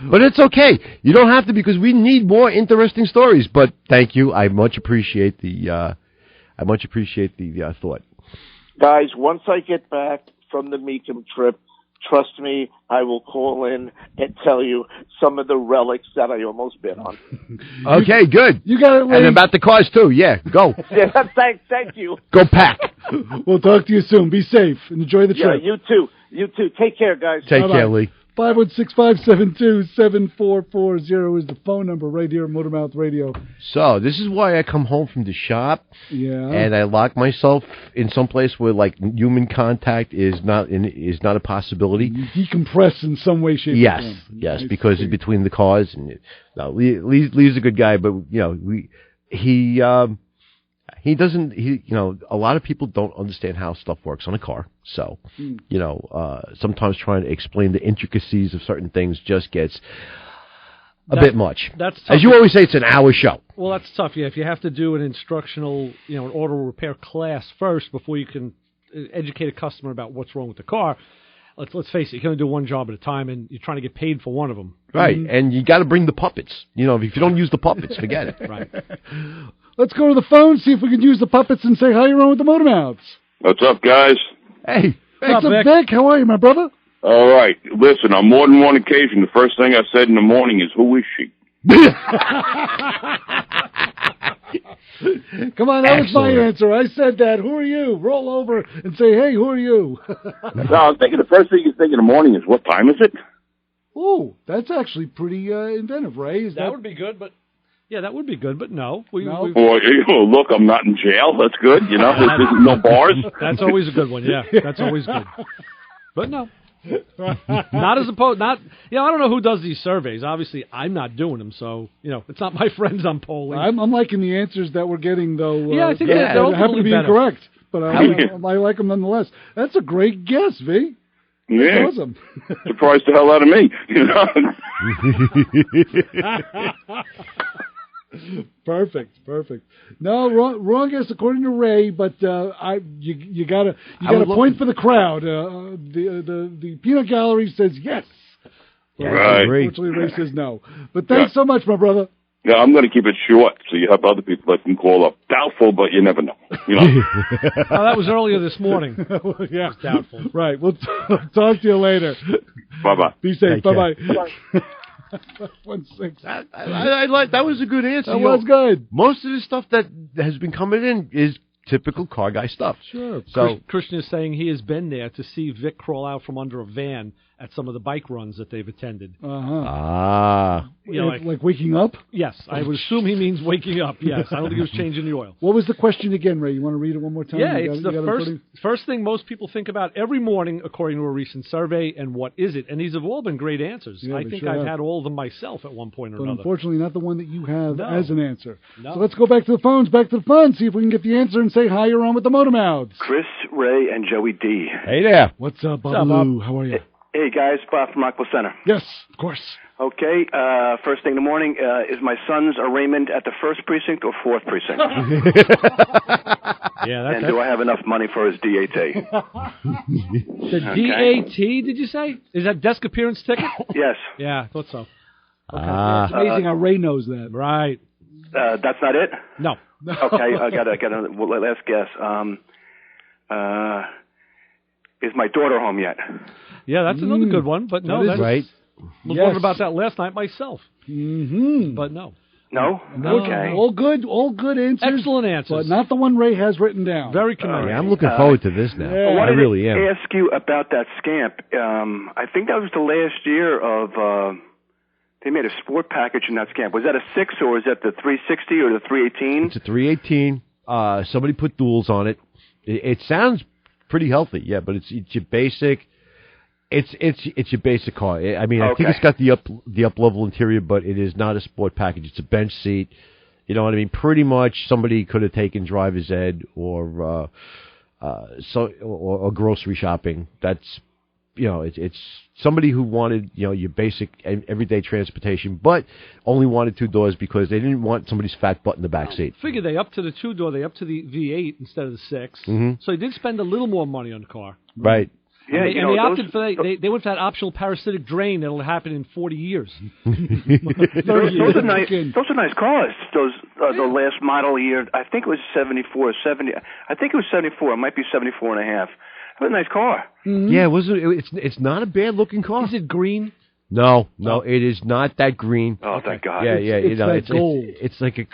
But it's okay. You don't have to, because we need more interesting stories. But thank you. I much appreciate the thought. Guys, once I get back from the Meekum trip, trust me, I will call in and tell you some of the relics that I almost been on. Okay, good. You got it, Lee. And about the cars, too. Yeah, go. Yeah, thank you. Go pack. We'll talk to you soon. Be safe. Enjoy the trip. Yeah, you too. Take care, guys. Take care, Lee. 516-572-7440 is the phone number right here at Motormouth Radio. So, this is why I come home from the shop, and I lock myself in some place where, human contact is not a possibility. You decompress in some way, shape, or form. Yes, because it's between the cars. And Lee's a good guy, but, he doesn't, a lot of people don't understand how stuff works on a car. So, sometimes trying to explain the intricacies of certain things just gets a bit much. That's tough. As you always say, it's an hour show. Well, that's tough. Yeah, if you have to do an instructional, an auto repair class first before you can educate a customer about what's wrong with the car, let's face it, you can only do one job at a time, and you're trying to get paid for one of them. Right, and you got to bring the puppets. If you don't use the puppets, forget it. Right. Let's go to the phone, see if we can use the puppets and say hi, you're on with the Motormouths. What's up, guys? Hey. What's up, Vic? How are you, my brother? All right. Listen, on more than one occasion, the first thing I said in the morning is, who is she? Come on, that was my answer. I said that. Who are you? Roll over and say, hey, who are you? No, I'm thinking the first thing you think in the morning is, what time is it? Oh, that's actually pretty inventive, Ray. That would be good, but... Yeah, that would be good, but no. Well, look, I'm not in jail. That's good. There's no bars. That's always a good one, yeah. That's always good. But no. Not as opposed, I don't know who does these surveys. Obviously, I'm not doing them, so, it's not my friends I'm polling. I'm liking the answers that we're getting, though. Yeah, I think they happen to be better. incorrect, but I like them nonetheless. That's a great guess, V. Yeah. That's awesome. Surprised the hell out of me, Perfect. No, wrong guess according to Ray, but you got a point for the crowd. The peanut gallery says yes. Right. Unfortunately, Ray says no. But thanks so much, my brother. Yeah, I'm going to keep it short so you have other people that can call up. Doubtful, but you never know. Oh, that was earlier this morning. Yeah, doubtful. Right. We'll talk to you later. Bye-bye. Be safe. Bye-bye. 1-6. I like that was a good answer. That was good. Most of the stuff that has been coming in is typical car guy stuff. Sure. So Christian is saying he has been there to see Vic crawl out from under a van at some of the bike runs that they've attended. You know, like waking up? Yes, I would assume he means waking up. Yes, I don't think he was changing the oil. What was the question again, Ray? You want to read it one more time? Yeah, it's the first thing most people think about every morning, according to a recent survey, and what is it? And these have all been great answers. Yeah, I think sure I've have. had all of them myself at one point or But another. unfortunately, not the one that you have No. as an answer. No. So let's go back to the phones, back to the fun, see if we can get the answer and say hi, you're on with the Motor Mouths. Chris, Ray, and Joey D. Hey there. What's up, Babaloo? How are you? Hey, guys. Bob from Rockville Center. Yes, of course. Okay, first thing in the morning, is my son's arraignment at the 1st precinct or 4th precinct? And do I have enough money for his DAT? The DAT, did you say? Is that desk appearance ticket? Yes. Yeah, I thought so. Okay. It's amazing how Ray knows that. Right. That's not it? No. Okay, I got a last guess. Is my daughter home yet? Yeah, that's another good one, but no, that's right. I was wondering about that last night myself. Mm-hmm. But no. No? Okay. All good answers. Excellent answers. But not the one Ray has written down. Very commendable. Yeah, I'm looking forward to this now. I I wanted really to am. ask you about that scamp. I think that was the last year of... they made a sport package in that scamp. Was that a 6 or is that the 360 or the 318? It's a 318. Somebody put duals on it. It sounds pretty healthy, yeah, but it's your basic. It's your basic car. I mean, I think it's got the up level interior, but it is not a sport package. It's a bench seat. You know what I mean? Pretty much somebody could have taken driver's ed or grocery shopping. That's it's somebody who wanted your basic everyday transportation, but only wanted 2 doors because they didn't want somebody's fat butt in the back seat. Figure they up to the 2-door, they up to the V8 instead of the 6. Mm-hmm. So they did spend a little more money on the car. Right. Yeah, and they opted for they went for that optional parasitic drain that'll happen in 40 years. Those are nice. Those are nice cars. Those the last model year. I think it was 74, 70. I think it was 74. It might be 74 and a half. That was a nice car. Mm-hmm. Yeah, it's not a bad looking car. Is it green? No, it is not that green. Oh, thank God. Yeah, it's gold. It's like a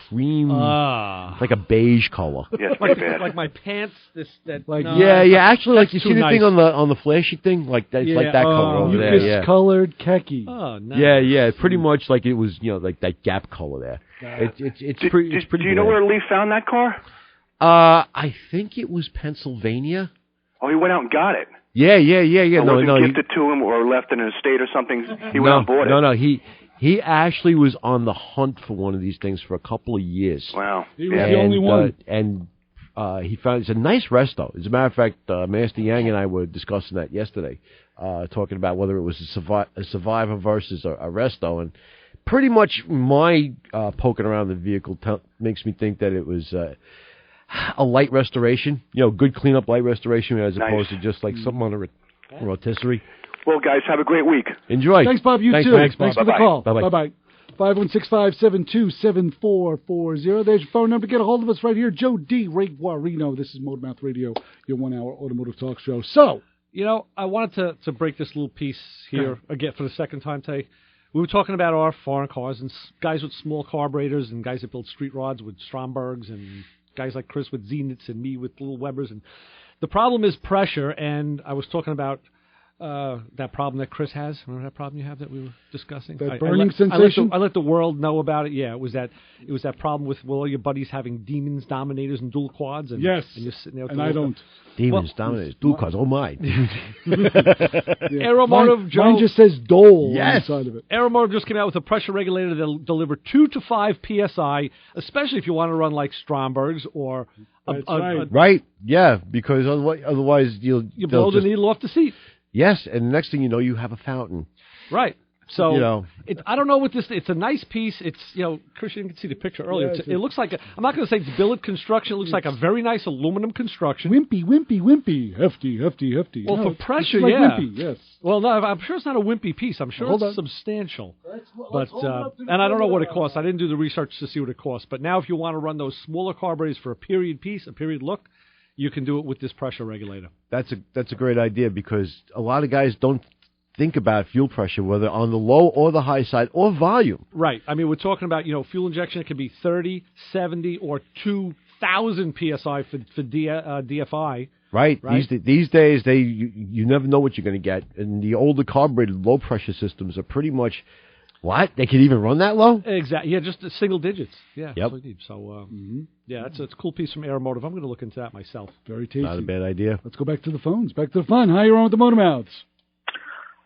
cream, like a beige color. Yeah, it's like, bad. like my pants. Actually, like you see the nice. thing on the flashy thing, like that, it's like that color over there. Yeah, colored khaki. Oh, nice. Yeah, pretty much like it was, like that Gap color there. It's pretty. Do you know where Lee found that car? I think it was Pennsylvania. Oh, he went out and got it. Yeah. Or was it gifted to him or left in an estate or something? He went out and bought it. No. He actually was on the hunt for one of these things for a couple of years. Wow. He was the only one. He found it's a nice resto. As a matter of fact, Master Yang and I were discussing that yesterday, talking about whether it was a Survivor versus a resto. And pretty much my poking around the vehicle makes me think that it was a light restoration, good cleanup light restoration as opposed to just like something on a rotisserie. Well, guys, have a great week. Enjoy. Thanks, Bob. You too. Thanks, for the call. Bye-bye. 516-572-7440. There's your phone number. Get a hold of us right here. Joe D. Ray Guarino. This is Motormouth Radio, your 1-hour automotive talk show. So, I wanted to break this little piece here again for the second time today. We were talking about our foreign cars and guys with small carburetors and guys that build street rods with Strombergs and guys like Chris with Zeniths and me with little Webers. And the problem is pressure, and I was talking about that problem that Chris has. Remember that problem you have that we were discussing? That burning sensation? I let the world know about it. Yeah, it was that problem with all your buddies having Demons, Dominators, and dual quads. And, yes. And you're sitting there with and I don't. Demons, Dominators, dual quads. Oh, my. Aeromotive, Joe. Mine just says Dole on the side of it. Aeromotive just came out with a pressure regulator that'll deliver 2 to 5 PSI, especially if you want to run like Strombergs or... Right, yeah, because otherwise you'll blow the needle off the seat. Yes, and the next thing you know, you have a fountain. Right. So, I don't know what this... It's a nice piece. It's, Christian can see the picture earlier. Yeah, it looks like... I'm not going to say it's billet construction. It looks like a very nice aluminum construction. Wimpy. Hefty. Well, for pressure, like yeah. Wimpy, yes. Well, no, I'm sure it's not a wimpy piece. I'm sure it's substantial. But and I don't know what it costs. I didn't do the research to see what it costs. But now if you want to run those smaller carburetors for a period piece, a period look, you can do it with this pressure regulator. That's a great idea because a lot of guys don't think about fuel pressure, whether on the low or the high side or volume. Right. I mean, we're talking about, fuel injection. It could be 30, 70, or 2,000 PSI for DFI. Right. These days, you never know what you're going to get. And the older carbureted low-pressure systems are pretty much, what? They can even run that low? Exactly. Yeah, just single digits. Yeah. Yep. So, yeah, it's a cool piece from Aeromotive. I'm going to look into that myself. Very tasty. Not a bad idea. Let's go back to the phones. Back to the fun. How you on with the Motor Mouths?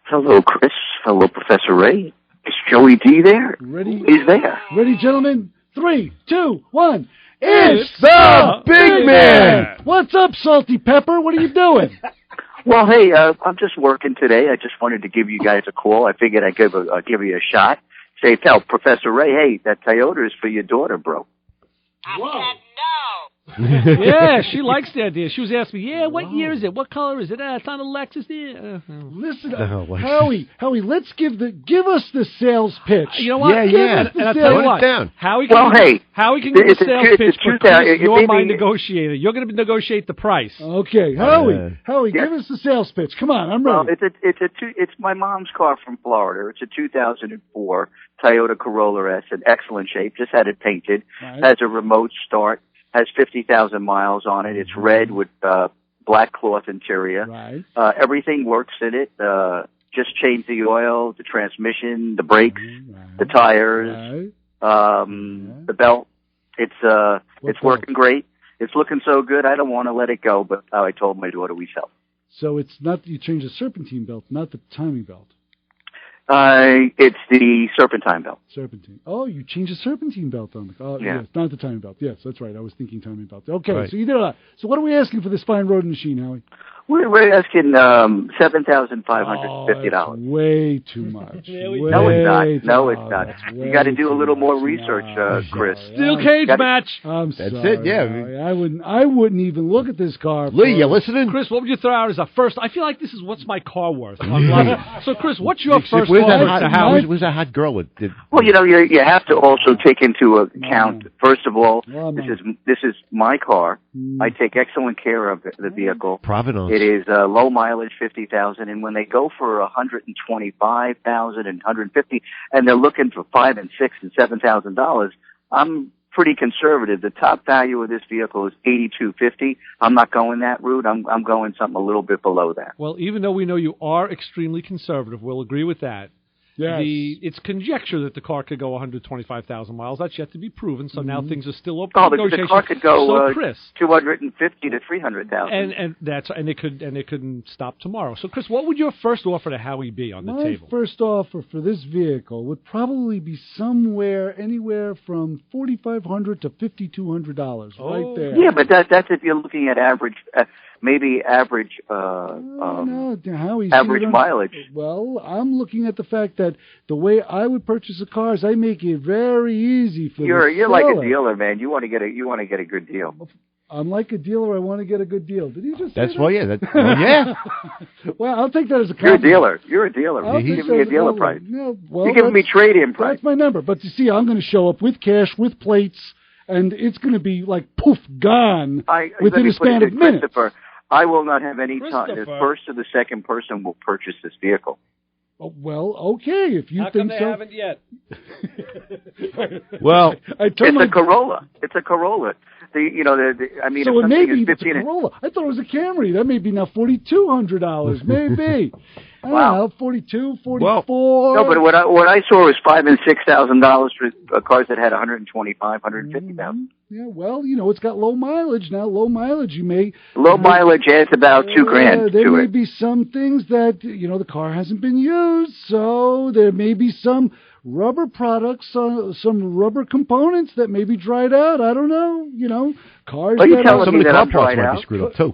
Hello, Chris. Hello, Professor Ray. Is Joey D there? Ready? He's there. Ready, gentlemen? 3, 2, 1. It's the Big Man! What's up, Salty Pepper? What are you doing? Well, hey, I'm just working today. I just wanted to give you guys a call. I figured I'd give you a shot. Say, tell Professor Ray, hey, that Toyota is for your daughter, bro. Whoa. Yeah, she likes the idea. She was asking me, what year is it? What color is it? It's on a Lexus. Listen, Howie, let's give us the sales pitch. You know what? Yeah. And I'll tell you what. Howie can give the sales pitch, but Chris, you're my negotiator. You're going to negotiate the price. Okay, Howie, give us the sales pitch. Come on, I'm ready. Well, it's my mom's car from Florida. It's a 2004 Toyota Corolla S in excellent shape. Just had it painted. Right. Has a remote start. Has 50,000 miles on it. It's red with black cloth interior. Right. Everything works in it. Just change the oil, the transmission, the brakes, the tires, the belt. It's working great. It's looking so good. I don't want to let it go, but I told my daughter we sell. So it's not you change the serpentine belt, not the timing belt. It's the serpentine belt. Serpentine. Oh, you changed the serpentine belt on the car. Yeah. Yes, not the timing belt. Yes, that's right. I was thinking timing belt. Okay, right. So you did a lot. So what are we asking for this fine rodent machine, Howie? We're asking $7,550. That's way too much. No, it's not. You got to do a little more research, Chris. Steel cage match. I'm That's sorry. it, yeah. I wouldn't even look at this car. Lee, you listening? Chris, what would you throw out as a first? I feel like this is what's my car worth. So, Chris, what's your first Where's car? that hot girl? Well, you have to also take into account. First of all, this is my car. I take excellent care of the vehicle. Provenance. It is low mileage, 50,000, and when they go for 125,000 and 150, and they're looking for $5,000 and $6,000 and $7,000, I'm pretty conservative. The top value of this vehicle is $8,250. I'm not going that route. I'm going something a little bit below that. Well, even though we know you are extremely conservative, we'll agree with that. Yes. It's conjecture that the car could go 125,000 miles. That's yet to be proven. So now things are still open to negotiation. The car could go Chris, 250 to 300,000. And they couldn't stop tomorrow. So Chris, what would your first offer to Howie be on the table? My first offer for this vehicle would probably be anywhere from $4,500 to $5,200, right there. Yeah, but that's if you're looking at average. Maybe average average mileage. Well, I'm looking at the fact that the way I would purchase a car is I make it very easy for you're like a dealer, man. You want to get a good deal. I'm like a dealer. I want to get a good deal. Did he just say That's that? why, yeah. Yeah. Well, I'll take that as a compliment. You're a dealer. You're giving me a dealer price. Yeah, well, you're giving me trade-in price. That's my number. But you see, I'm going to show up with cash, with plates, and it's going to be like poof, gone within a span of minutes. I will not have any time. The first or the second person will purchase this vehicle. Oh, well, okay, if you How think come they so. haven't yet? Well, it's a Corolla. It's a Corolla. So it may be the Corolla. I thought it was a Camry. That may be now $4,200. Maybe. Wow. 42, 44. Well, no, but what I saw was $5,000 and $6,000 for cars that had 125, 150,000. Yeah, well, it's got low mileage now. Low mileage, mileage adds about $2,000 there to may it. be some things that the car hasn't been used, so there may be some rubber products, some rubber components that may be dried out. I don't know. Cars. Are you telling some me of the that I'm car parts dried might out? be screwed up too.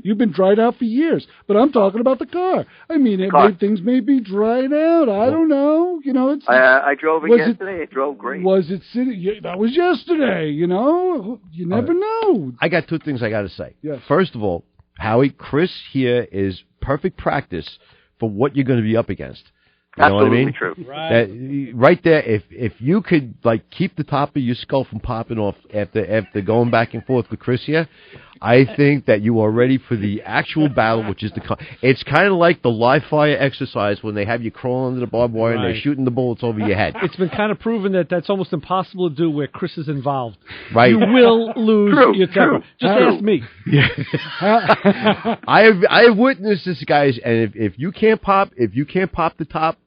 You've been dried out for years, but I'm talking about the car. I mean, things may be dried out. I don't know. I drove it yesterday. It drove great. Was it sitting? Yeah, that was yesterday. You never know. I got two things I got to say. Yes. First of all, Howie, Chris here is perfect practice for what you're going to be up against. You know what I mean? True. Right there, if you could like keep the top of your skull from popping off after going back and forth with Chris here, I think that you are ready for the actual battle, which is it's kind of like the live fire exercise when they have you crawl under the barbed wire and they're shooting the bullets over your head. It's been kind of proven that that's almost impossible to do where Chris is involved. Right. You will lose your temper. Just ask me. Yeah. I have witnessed this, guys, and if you can't pop the top,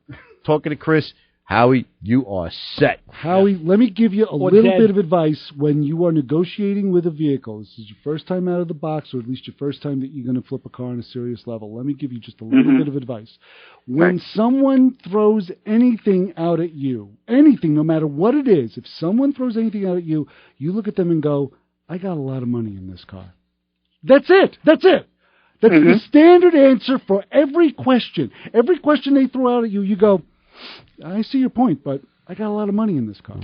talking to Chris, Howie, you are set. Howie, let me give you a little bit of advice when you are negotiating with a vehicle. This is your first time out of the box, or at least your first time that you're going to flip a car on a serious level. Let me give you just a little bit of advice. When someone throws anything out at you, anything, no matter what it is, if someone throws anything out at you, you look at them and go, I got a lot of money in this car. That's it. That's it. That's the standard answer for every question. Every question they throw out at you, you go, I see your point, but I got a lot of money in this car.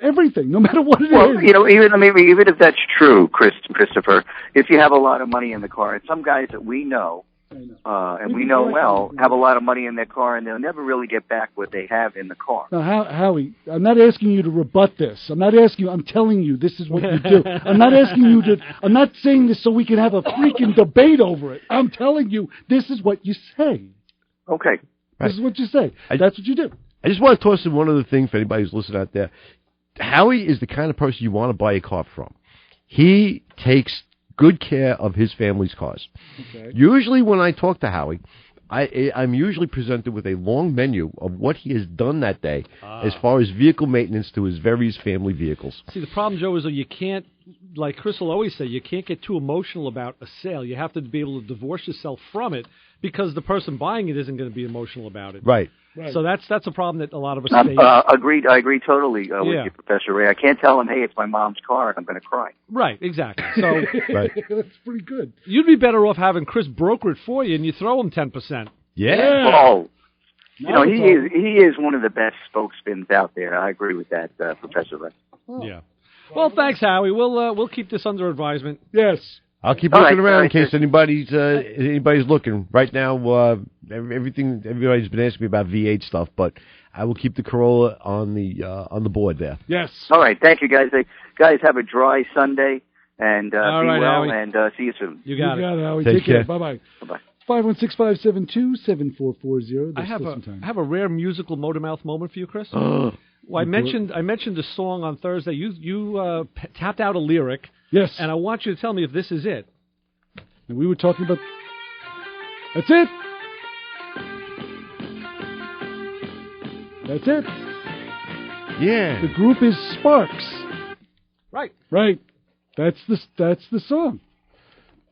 Everything, no matter what it is. Well, even if that's true, Christopher, if you have a lot of money in the car, and some guys that we know, and we know well, have a lot of money in their car, and they'll never really get back what they have in the car. Now, Howie, I'm not asking you to rebut this. I'm not asking you. I'm telling you this is what you do. I'm not asking you to. I'm not saying this so we can have a freaking debate over it. I'm telling you this is what you say. Okay. This is what you say. That's what you do. I just want to toss in one other thing for anybody who's listening out there. Howie is the kind of person you want to buy a car from. He takes good care of his family's cars. Okay. Usually when I talk to Howie, I'm usually presented with a long menu of what he has done that day as far as vehicle maintenance to his various family vehicles. See, the problem, Joe, is that you can't, like Chris will always say, you can't get too emotional about a sale. You have to be able to divorce yourself from it because the person buying it isn't going to be emotional about it. Right. So that's a problem that a lot of us face. Agreed. I agree totally with you, Professor Ray. I can't tell him, hey, it's my mom's car, and I'm going to cry. Right, exactly. So that's pretty good. You'd be better off having Chris broker it for you, and you throw him 10%. Yeah. Oh, he is one of the best spokesmen out there. I agree with that, Professor Ray. Oh. Yeah. Well, thanks, Howie. We'll keep this under advisement. Yes. I'll keep looking around in case anybody's looking. Right now, everybody's been asking me about V8 stuff, but I will keep the Corolla on the board there. Yes. All right. Thank you, guys. Guys, have a dry Sunday, and be well, Howie. and see you soon. You got it. Howie. Take care. Bye-bye. Bye-bye. 516-572-7440. I have a rare musical motor-mouth moment for you, Chris. Well, I mentioned a song on Thursday. You tapped out a lyric. Yes. And I want you to tell me if this is it. And we were talking about... That's it. That's it. Yeah. The group is Sparks. Right. Right. That's the song.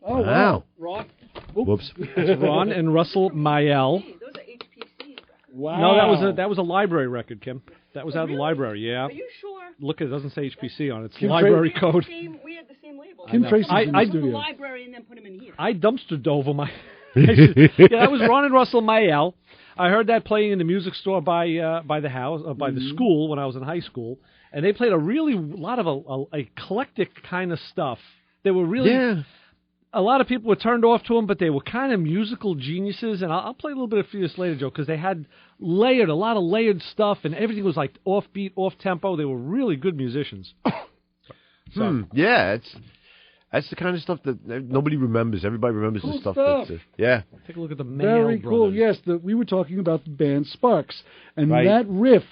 Oh, wow. Ron. Whoops. It's Ron and Russell Mayel. Those are HPCs. Wow. No, that was a library record, Kim. That was out of the library, yeah. Are you sure? Look, it doesn't say HPC on it. It's Kim library code. We had the same label. Kim Tracy's in the I studio. the library and then put them in here. I dumpster dove on my... Yeah, that was Ron and Russell Mayel. I heard that playing in the music store by the house, by the school when I was in high school, and they played a lot of eclectic kind of stuff. They were really... Yeah. A lot of people were turned off to them, but they were kind of musical geniuses, and I'll play a little bit of this later, Joe, because they had a lot of layered stuff, and everything was like offbeat, off-tempo. They were really good musicians. Yeah, that's the kind of stuff that nobody remembers. Everybody remembers Cool the stuff. stuff. Yeah. Take a look at the Mayel Very cool. brothers. Yes, we were talking about the band Sparks, and Right. that riff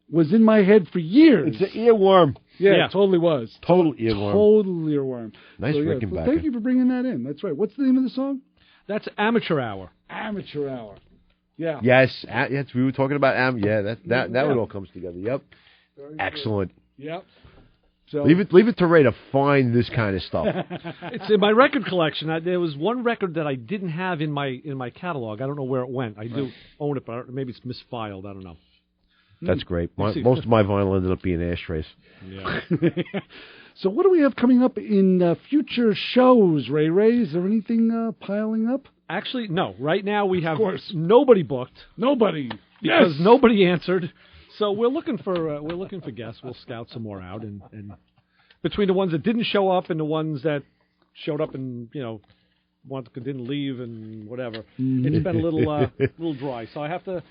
was in my head for years. It's an earworm. Yeah, it totally was. Total earworm. Total earworm. Nice Rickenbacker. Thank you for bringing that in. That's right. What's the name of the song? That's Amateur Hour. Amateur Hour. Yeah. Yes, we were talking about that it all comes together. Yep. Very excellent. Good. Yep. So Leave it to Ray to find this kind of stuff. It's in my record collection. There was one record that I didn't have in my catalog. I don't know where it went. I do own it, but maybe it's misfiled. I don't know. That's great. Most of my vinyl ended up being ashtrays. Yeah. So what do we have coming up in future shows, Ray? Is there anything piling up? Actually, no. Right now we have nobody booked. Nobody. Because nobody answered. So we're looking for guests. We'll scout some more out, and between the ones that didn't show up and the ones that showed up and didn't leave and whatever. It's been a little dry. So I have to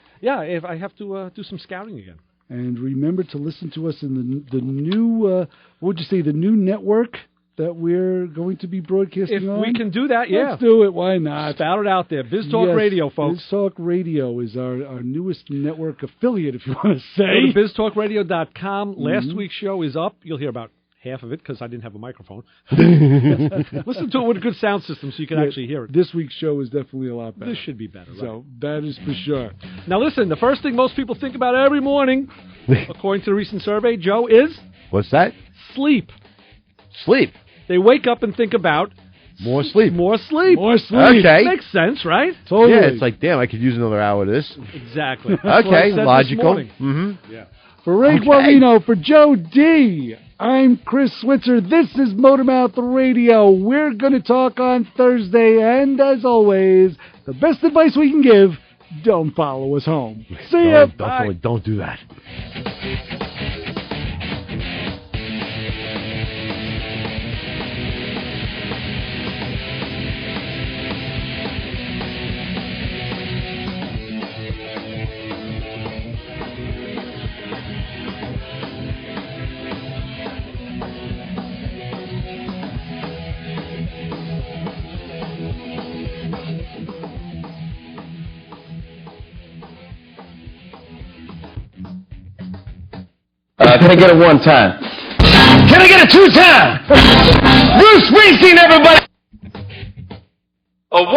do some scouting again. And remember to listen to us in the new, the new network that we're going to be broadcasting on? If we can do that, yeah. Let's do it. Why not? Spout it out there. Biz Talk Radio, folks. Biz Talk Radio is our newest network affiliate, if you want to say. Go to biztalkradio.com. Last week's show is up. You'll hear about half of it because I didn't have a microphone. Listen to it with a good sound system so you can actually hear it. This week's show is definitely a lot better. This should be better, right? So that is for sure. Now listen, the first thing most people think about every morning, according to the recent survey, Joe, is... What's that? Sleep. Sleep. They wake up and think about... More sleep. More sleep. More sleep. Okay. Makes sense, right? Totally. Yeah, it's like, damn, I could use another hour of this. Exactly. Okay, logical. Mm-hmm. Yeah. For Ray Guarino, for Joe D., I'm Chris Switzer. This is Motormouth Radio. We're going to talk on Thursday, and as always, the best advice we can give, don't follow us home. See ya. Bye. Don't do that. Can I get a one time? Can I get a two time? Bruce Springsteen, everybody! A one.